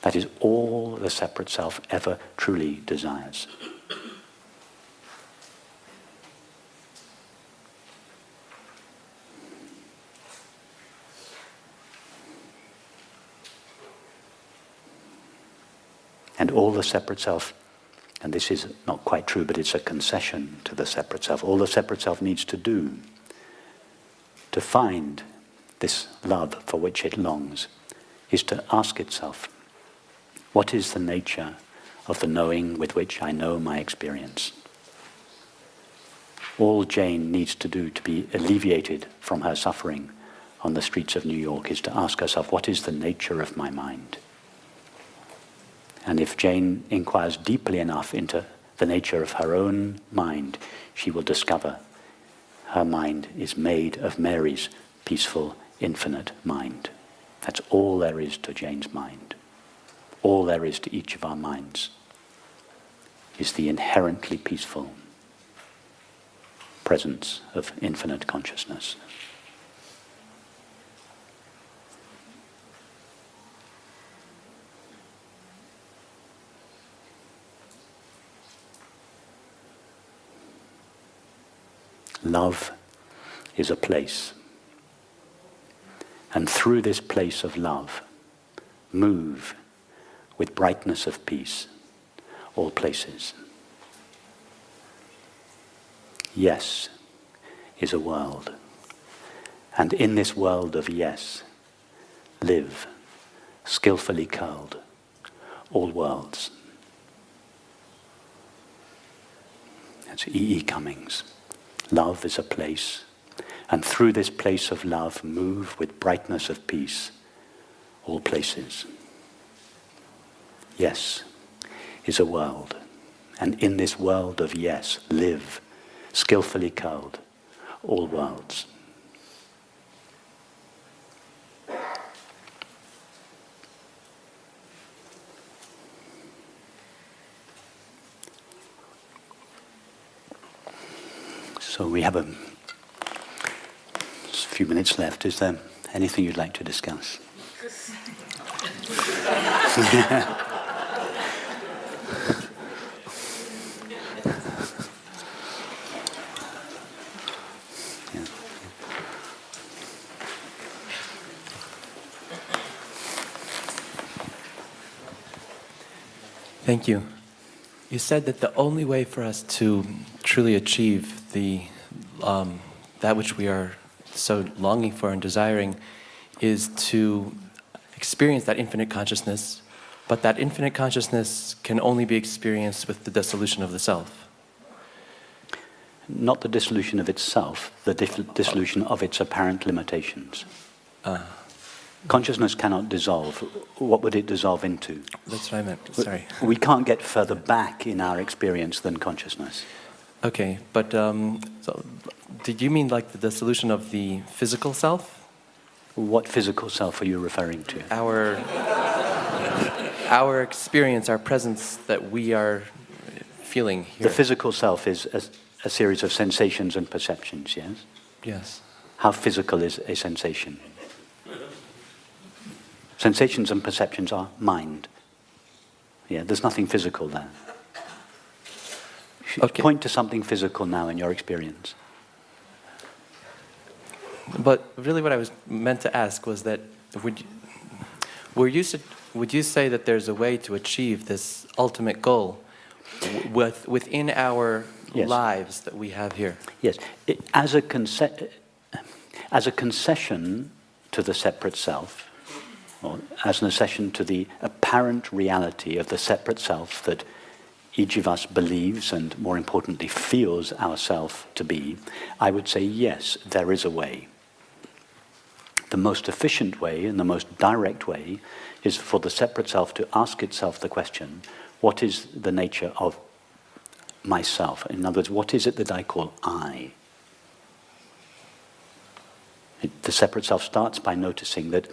Speaker 2: That is all the separate self ever truly desires. And all the separate self, and this is not quite true, but it's a concession to the separate self, all the separate self needs to do to find this love for which it longs is to ask itself, what is the nature of the knowing with which I know my experience? All Jane needs to do to be alleviated from her suffering on the streets of New York is to ask herself, what is the nature of my mind? And if Jane inquires deeply enough into the nature of her own mind, she will discover her mind is made of Mary's peaceful, infinite mind. That's all there is to Jane's mind. All there is to each of our minds is the inherently peaceful presence of infinite consciousness. Love is a place. And through this place of love, move with brightness of peace all places. Yes is a world. And in this world of yes, live, skillfully curled, all worlds. That's E. E. Cummings. Love is a place, and through this place of love, move with brightness of peace, all places. Yes is a world, and in this world of yes, live, skillfully curled, all worlds. So we have a few minutes left. Is there anything you'd like to discuss? Yeah.
Speaker 3: Thank you. You said that the only way for us to truly achieve that which we are so longing for and desiring is to experience that infinite consciousness, but that infinite consciousness can only be experienced with the dissolution of the self.
Speaker 2: Not the dissolution of itself, the dissolution of its apparent limitations. Consciousness cannot dissolve. What would it dissolve into?
Speaker 3: That's what I meant, sorry.
Speaker 2: We can't get further back in our experience than consciousness.
Speaker 3: Okay, but so did you mean like the dissolution of the physical self?
Speaker 2: What physical self are you referring to?
Speaker 3: Our experience, our presence that we are feeling here.
Speaker 2: The physical self is a series of sensations and perceptions, yes?
Speaker 3: Yes.
Speaker 2: How physical is a sensation? Sensations and perceptions are mind. Yeah, there's nothing physical there.
Speaker 3: Okay.
Speaker 2: Point to something physical now in your experience.
Speaker 3: But really what I was meant to ask was that would you say that there's a way to achieve this ultimate goal within our
Speaker 2: Yes.
Speaker 3: lives that we have here?
Speaker 2: Yes. As a concession to the separate self, or as an accession to the apparent reality of the separate self that each of us believes and, more importantly, feels ourself to be, I would say yes, there is a way. The most efficient way and the most direct way is for the separate self to ask itself the question, what is the nature of myself? In other words, what is it that I call I? The separate self starts by noticing that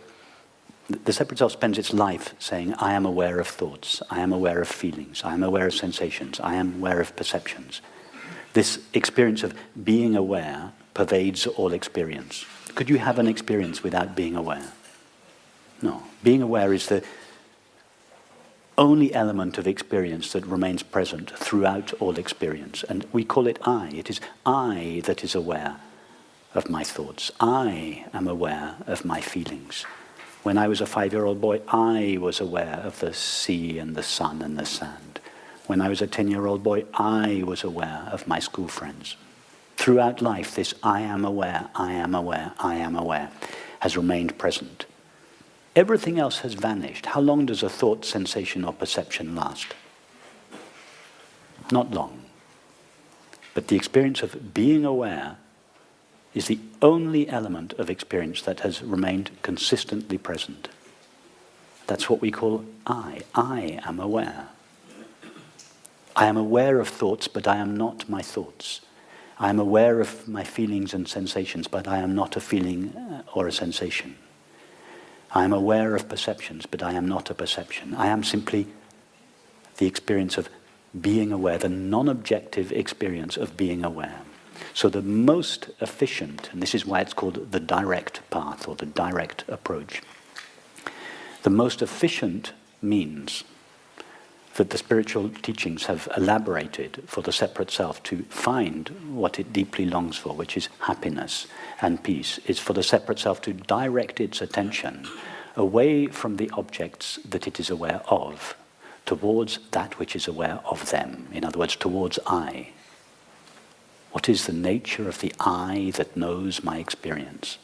Speaker 2: the separate self spends its life saying, I am aware of thoughts, I am aware of feelings, I am aware of sensations, I am aware of perceptions. This experience of being aware pervades all experience. Could you have an experience without being aware? No. Being aware is the only element of experience that remains present throughout all experience. And we call it I. It is I that is aware of my thoughts. I am aware of my feelings. When I was a 5-year-old boy, I was aware of the sea and the sun and the sand. When I was a 10-year-old boy, I was aware of my school friends. Throughout life, this I am aware, I am aware, I am aware has remained present. Everything else has vanished. How long does a thought, sensation, or perception last? Not long. But the experience of being aware is the only element of experience that has remained consistently present. That's what we call I. I am aware. I am aware of thoughts, but I am not my thoughts. I am aware of my feelings and sensations, but I am not a feeling or a sensation. I am aware of perceptions, but I am not a perception. I am simply the experience of being aware, the non-objective experience of being aware. So the most efficient, and this is why it's called the direct path or the direct approach, the most efficient means that the spiritual teachings have elaborated for the separate self to find what it deeply longs for, which is happiness and peace, is for the separate self to direct its attention away from the objects that it is aware of, towards that which is aware of them. In other words, towards I. What is the nature of the I that knows my experience?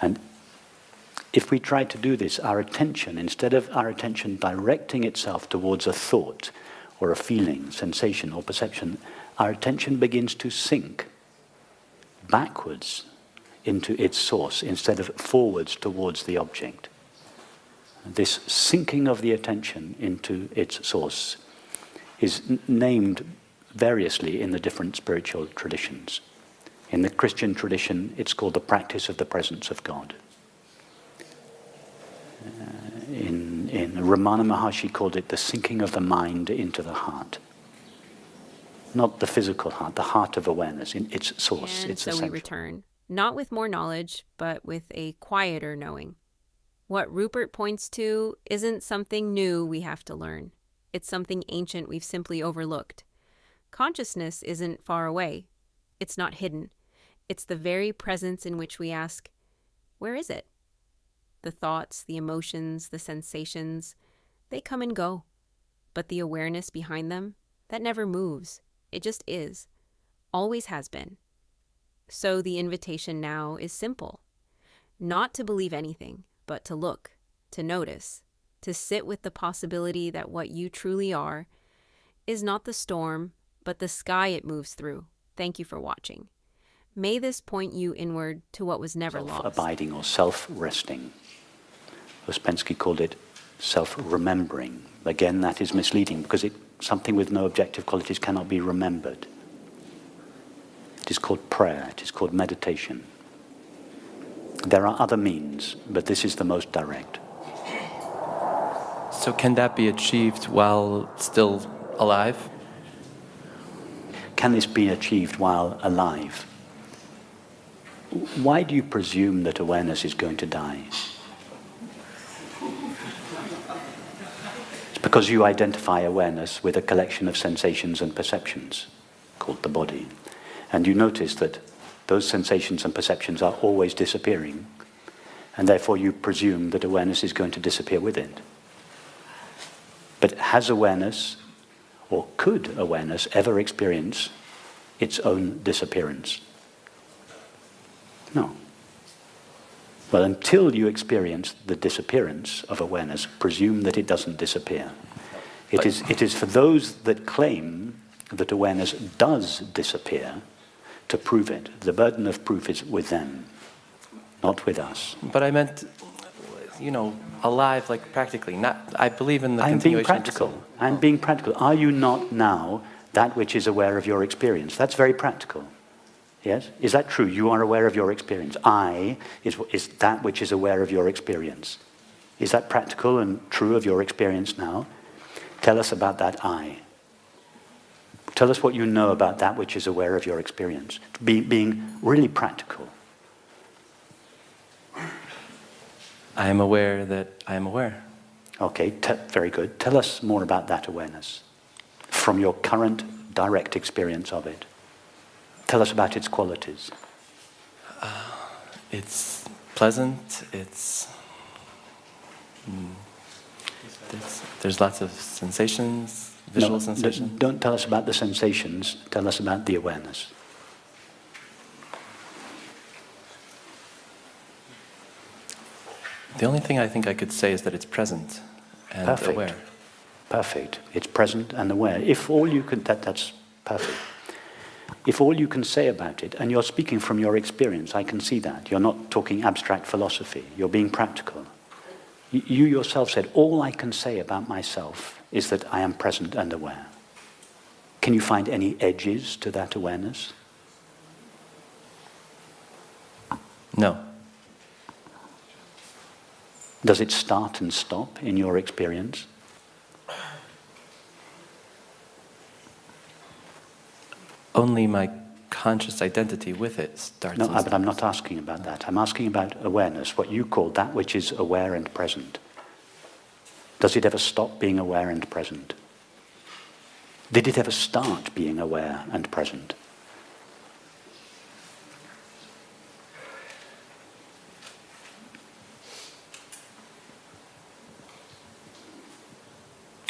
Speaker 2: And if we try to do this, our attention, instead of our attention directing itself towards a thought or a feeling, sensation or perception, our attention begins to sink backwards into its source instead of forwards towards the object. This sinking of the attention into its source is named variously in the different spiritual traditions. In the Christian tradition, it's called the practice of the presence of God. In Ramana Maharshi called it the sinking of the mind into the heart. Not the physical heart, the heart of awareness, in its source,
Speaker 1: And
Speaker 2: its
Speaker 1: so
Speaker 2: essential.
Speaker 1: we return, not with more knowledge, but with a quieter knowing. What Rupert points to isn't something new we have to learn. It's something ancient we've simply overlooked. Consciousness isn't far away. It's not hidden. It's the very presence in which we ask, where is it? The thoughts, the emotions, the sensations, they come and go. But the awareness behind them, that never moves. It just is. Always has been. So the invitation now is simple. Not to believe anything, but to look, to notice, to sit with the possibility that what you truly are is not the storm, but the sky it moves through. Thank you for watching. May this point you inward to what was never lost.
Speaker 2: Self-abiding or self-resting. Ouspensky called it self-remembering. Again, that is misleading because something with no objective qualities cannot be remembered. It is called prayer, it is called meditation. There are other means, but this is the most direct.
Speaker 3: So can that be achieved while still alive?
Speaker 2: Can this be achieved while alive? Why do you presume that awareness is going to die? Because you identify awareness with a collection of sensations and perceptions called the body. And you notice that those sensations and perceptions are always disappearing, and therefore you presume that awareness is going to disappear with it. But has awareness, or could awareness, ever experience its own disappearance? No. Well, until you experience the disappearance of awareness, presume that it doesn't disappear. It is for those that claim that awareness does disappear to prove it. The burden of proof is with them, not with us.
Speaker 3: But I meant, alive, like practically. Not. I believe in the
Speaker 2: I'm being
Speaker 3: continuation.
Speaker 2: practical. I'm being practical. Are you not now that which is aware of your experience? That's very practical. Yes? Is that true? You are aware of your experience. I is that which is aware of your experience. Is that practical and true of your experience now? Tell us about that I. Tell us what you know about that which is aware of your experience. Being really practical.
Speaker 3: I am aware that I am aware.
Speaker 2: Okay, very good. Tell us more about that awareness from your current direct experience of it. Tell us about its qualities.
Speaker 3: It's pleasant. There's lots of sensations, visual sensations.
Speaker 2: Don't tell us about the sensations. Tell us about the awareness.
Speaker 3: The only thing I think I could say is that it's present and
Speaker 2: Perfect.
Speaker 3: aware.
Speaker 2: Perfect. It's present and aware. If all you can, that's perfect. If all you can say about it, and you're speaking from your experience, I can see that. You're not talking abstract philosophy. You're being practical. You yourself said, all I can say about myself is that I am present and aware. Can you find any edges to that awareness?
Speaker 3: No.
Speaker 2: Does it start and stop in your experience?
Speaker 3: Only my conscious identity with it starts.
Speaker 2: No,
Speaker 3: and
Speaker 2: but I'm
Speaker 3: stops.
Speaker 2: not asking about that. I'm asking about awareness, what you call that which is aware and present. Does it ever stop being aware and present? Did it ever start being aware and present?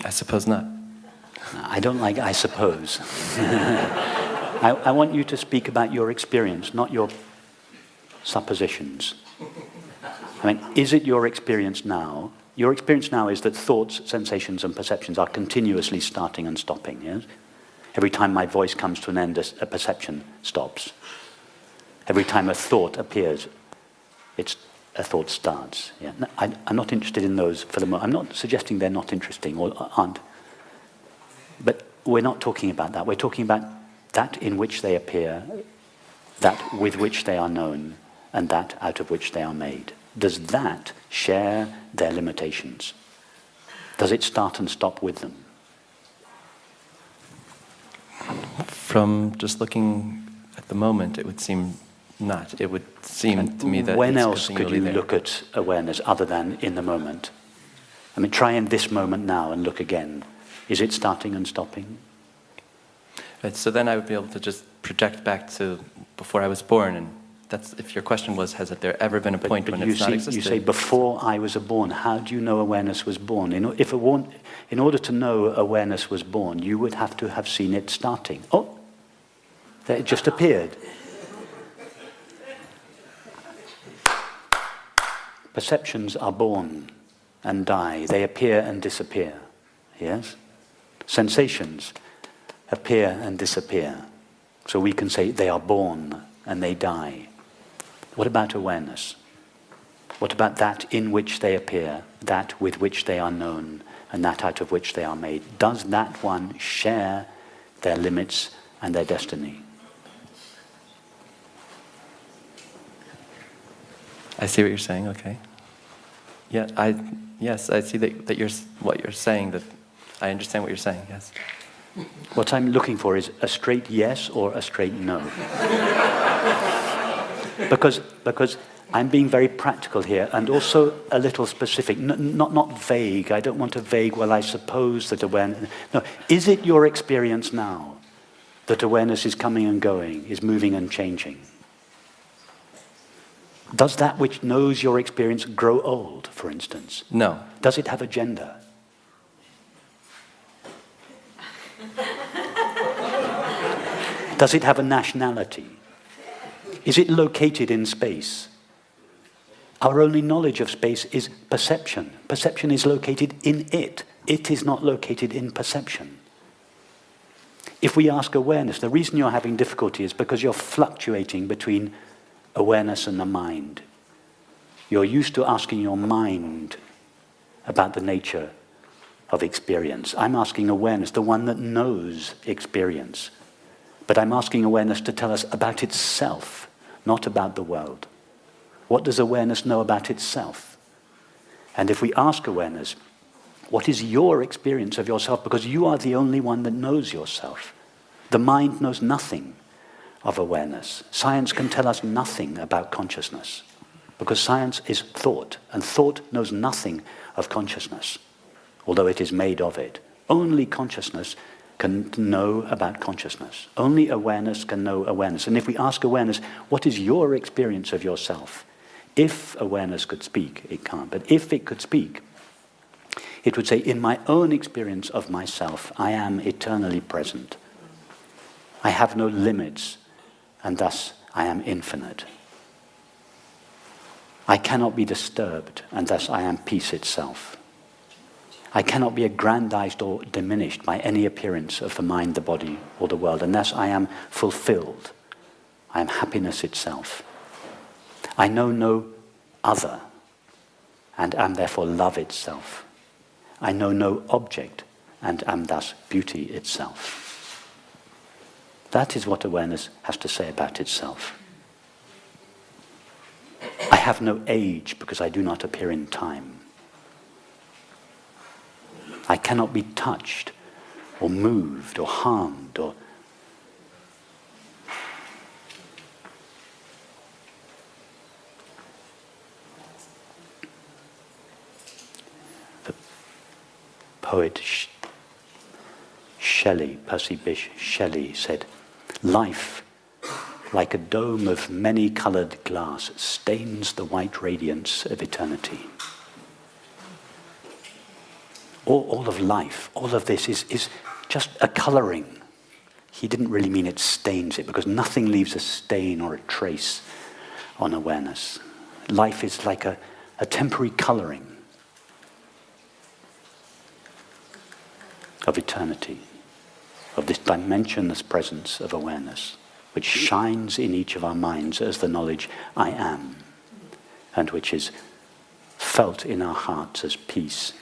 Speaker 3: I suppose not.
Speaker 2: I don't like I suppose. I want you to speak about your experience, not your suppositions. I mean, is it your experience now? Your experience now is that thoughts, sensations, and perceptions are continuously starting and stopping, yes? Every time my voice comes to an end, a perception stops. Every time a thought appears, a thought starts. Yeah? No, I'm not interested in those for the moment. I'm not suggesting they're not interesting or aren't. But we're not talking about that. We're talking about that in which they appear, that with which they are known, and that out of which they are made. Does that share their limitations? Does it start and stop with them?
Speaker 3: From just looking at the moment, it would seem not. It would seem to me that
Speaker 2: when
Speaker 3: it's
Speaker 2: else could you
Speaker 3: continually there.
Speaker 2: look at awareness other than in the moment? I mean, try in this moment now and look again. Is it starting and stopping?
Speaker 3: Right, so then I would be able to just project back to before I was born, and that's if your question was, has there ever been a point when it's not existed?
Speaker 2: You say, before I was born. How do you know awareness was born? In order to know awareness was born, you would have to have seen it starting. Oh, there it just appeared. Perceptions are born and die. They appear and disappear. Yes? Sensations appear and disappear. So we can say they are born and they die. What about awareness? What about that in which they appear, that with which they are known, and that out of which they are made? Does that one share their limits and their destiny?
Speaker 3: I see what you're saying. Okay. Yeah, yes, I see that what you're saying. That I understand what you're saying. Yes.
Speaker 2: What I'm looking for is a straight yes or a straight no. Because I'm being very practical here, and also a little specific, not vague. I don't want a vague, well, I suppose that awareness... No, is it your experience now that awareness is coming and going, is moving and changing? Does that which knows your experience grow old, for instance?
Speaker 3: No.
Speaker 2: Does it have a gender? Does it have a nationality? Is it located in space? Our only knowledge of space is perception. Perception is located in it. It is not located in perception. If we ask awareness, the reason you're having difficulty is because you're fluctuating between awareness and the mind. You're used to asking your mind about the nature of experience. I'm asking awareness, the one that knows experience. But I'm asking awareness to tell us about itself, not about the world. What does awareness know about itself? And if we ask awareness, what is your experience of yourself? Because you are the only one that knows yourself. The mind knows nothing of awareness. Science can tell us nothing about consciousness, because science is thought, and thought knows nothing of consciousness, although it is made of it. Only consciousness can know about consciousness. Only awareness can know awareness. And if we ask awareness, what is your experience of yourself? If awareness could speak, it can't, but if it could speak, it would say, in my own experience of myself, I am eternally present. I have no limits, and thus I am infinite. I cannot be disturbed, and thus I am peace itself. I cannot be aggrandized or diminished by any appearance of the mind, the body, or the world, and thus I am fulfilled. I am happiness itself. I know no other, and am therefore love itself. I know no object, and am thus beauty itself. That is what awareness has to say about itself. I have no age because I do not appear in time. I cannot be touched or moved or harmed or... The poet Shelley, Percy Bysshe Shelley, said, "Life, like a dome of many-coloured glass, stains the white radiance of eternity." All of life, all of this is just a colouring. He didn't really mean it stains it, because nothing leaves a stain or a trace on awareness. Life is like a temporary colouring of eternity, of this dimensionless presence of awareness, which shines in each of our minds as the knowledge I am, and which is felt in our hearts as peace,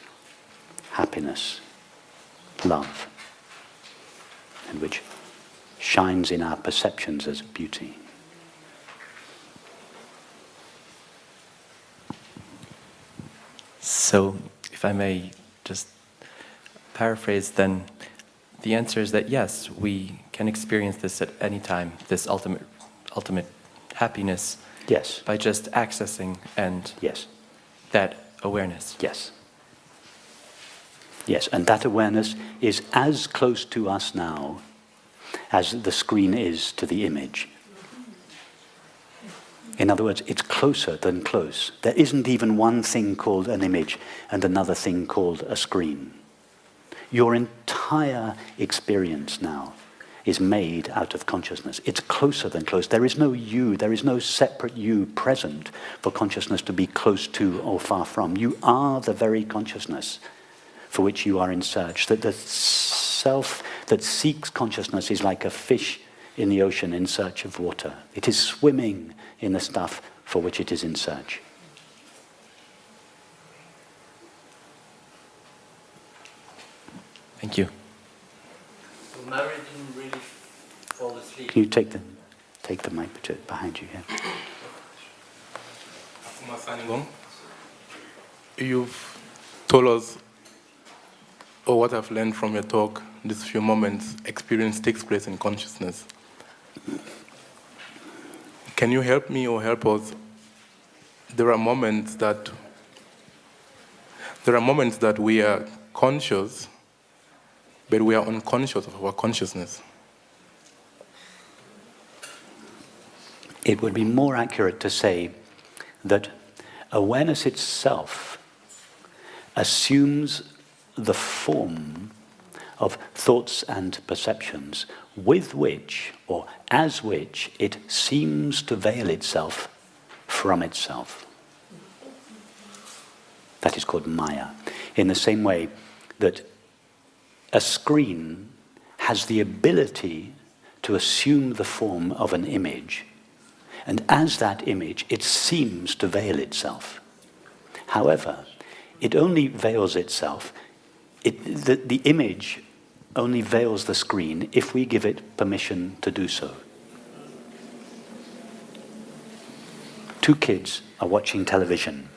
Speaker 2: happiness, love, and which shines in our perceptions as beauty.
Speaker 3: So, if I may just paraphrase, then the answer is that yes, we can experience this at any time, this ultimate happiness,
Speaker 2: Yes.
Speaker 3: by just accessing and
Speaker 2: Yes.
Speaker 3: that awareness.
Speaker 2: Yes. Yes, and that awareness is as close to us now as the screen is to the image. In other words, it's closer than close. There isn't even one thing called an image and another thing called a screen. Your entire experience now is made out of consciousness. It's closer than close. There is no you, there is no separate you present for consciousness to be close to or far from. You are the very consciousness for which you are in search. That the self that seeks consciousness is like a fish in the ocean in search of water. It is swimming in the stuff for which it is in search.
Speaker 3: Thank you.
Speaker 4: So Mary didn't really fall asleep.
Speaker 2: Can you take the mic behind you here?
Speaker 5: You've told us, or what I've learned from your talk, these few moments, experience takes place in consciousness. Can you help me or help us there are moments that we are conscious, but we are unconscious of our consciousness.
Speaker 2: It would be more accurate to say that awareness itself assumes the form of thoughts and perceptions with which, or as which, it seems to veil itself from itself. That is called Maya. In the same way that a screen has the ability to assume the form of an image, and as that image, it seems to veil itself. However, it only veils itself, the image only veils the screen if we give it permission to do so. Two kids are watching television.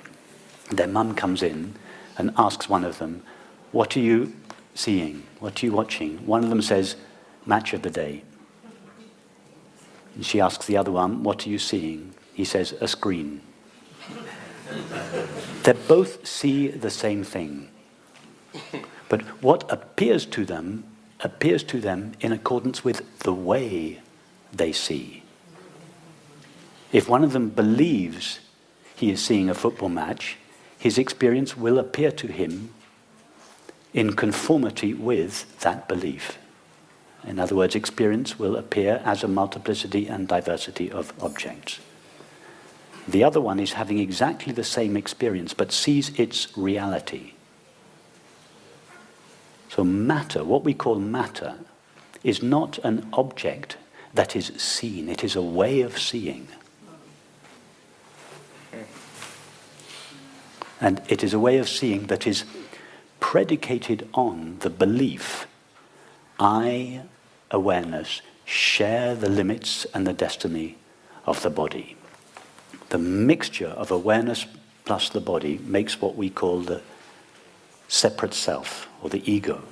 Speaker 2: Their mum comes in and asks one of them, "What are you seeing? What are you watching?" One of them says, "Match of the day." And she asks the other one, "What are you seeing?" He says, "A screen." They both see the same thing. But what appears to them in accordance with the way they see. If one of them believes he is seeing a football match, his experience will appear to him in conformity with that belief. In other words, experience will appear as a multiplicity and diversity of objects. The other one is having exactly the same experience, but sees its reality. So matter, what we call matter, is not an object that is seen. It is a way of seeing. And it is a way of seeing that is predicated on the belief, I, awareness, share the limits and the destiny of the body. The mixture of awareness plus the body makes what we call the separate self, or the ego.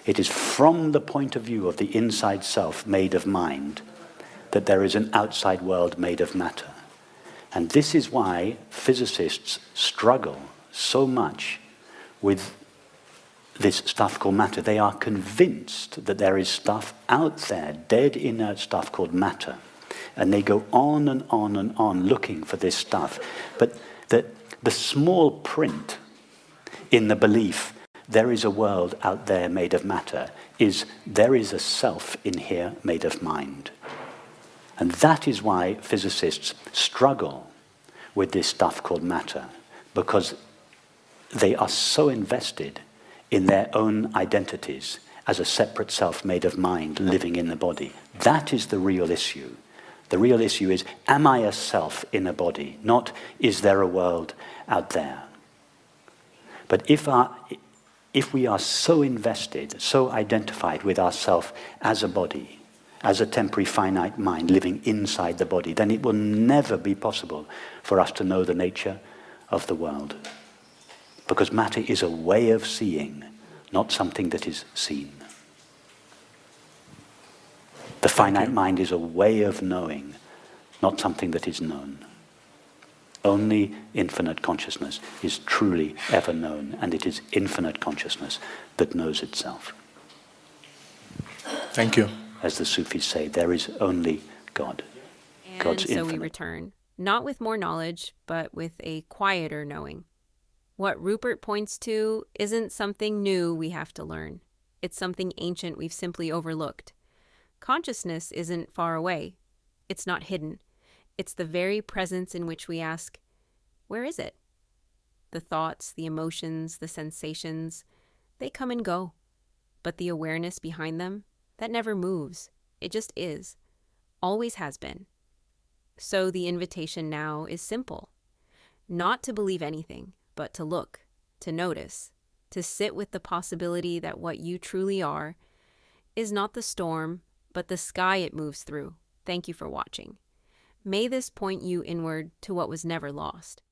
Speaker 2: It is from the point of view of the inside self made of mind that there is an outside world made of matter. And this is why physicists struggle so much with this stuff called matter. They are convinced that there is stuff out there, dead inert stuff called matter. And they go on and on and on looking for this stuff. But the small print in the belief, there is a world out there made of matter, is there is a self in here made of mind. And that is why physicists struggle with this stuff called matter, because they are so invested in their own identities as a separate self made of mind living in the body. That is the real issue. The real issue is, am I a self in a body? Not, is there a world out there? But if we are so invested, so identified with ourself as a body, as a temporary finite mind living inside the body, then it will never be possible for us to know the nature of the world. Because matter is a way of seeing, not something that is seen. The finite mind is a way of knowing, not something that is known. Only infinite consciousness is truly ever known, and it is infinite consciousness that knows itself.
Speaker 5: Thank you.
Speaker 2: As the Sufis say, there is only God. God's
Speaker 1: And so
Speaker 2: infinite.
Speaker 1: we return, not with more knowledge, but with a quieter knowing. What Rupert points to isn't something new we have to learn. It's something ancient we've simply overlooked. Consciousness isn't far away. It's not hidden. It's the very presence in which we ask, where is it? The thoughts, the emotions, the sensations, they come and go. But the awareness behind them, that never moves. It just is. Always has been. So the invitation now is simple. Not to believe anything, but to look, to notice, to sit with the possibility that what you truly are is not the storm, but the sky it moves through. Thank you for watching. May this point you inward to what was never lost.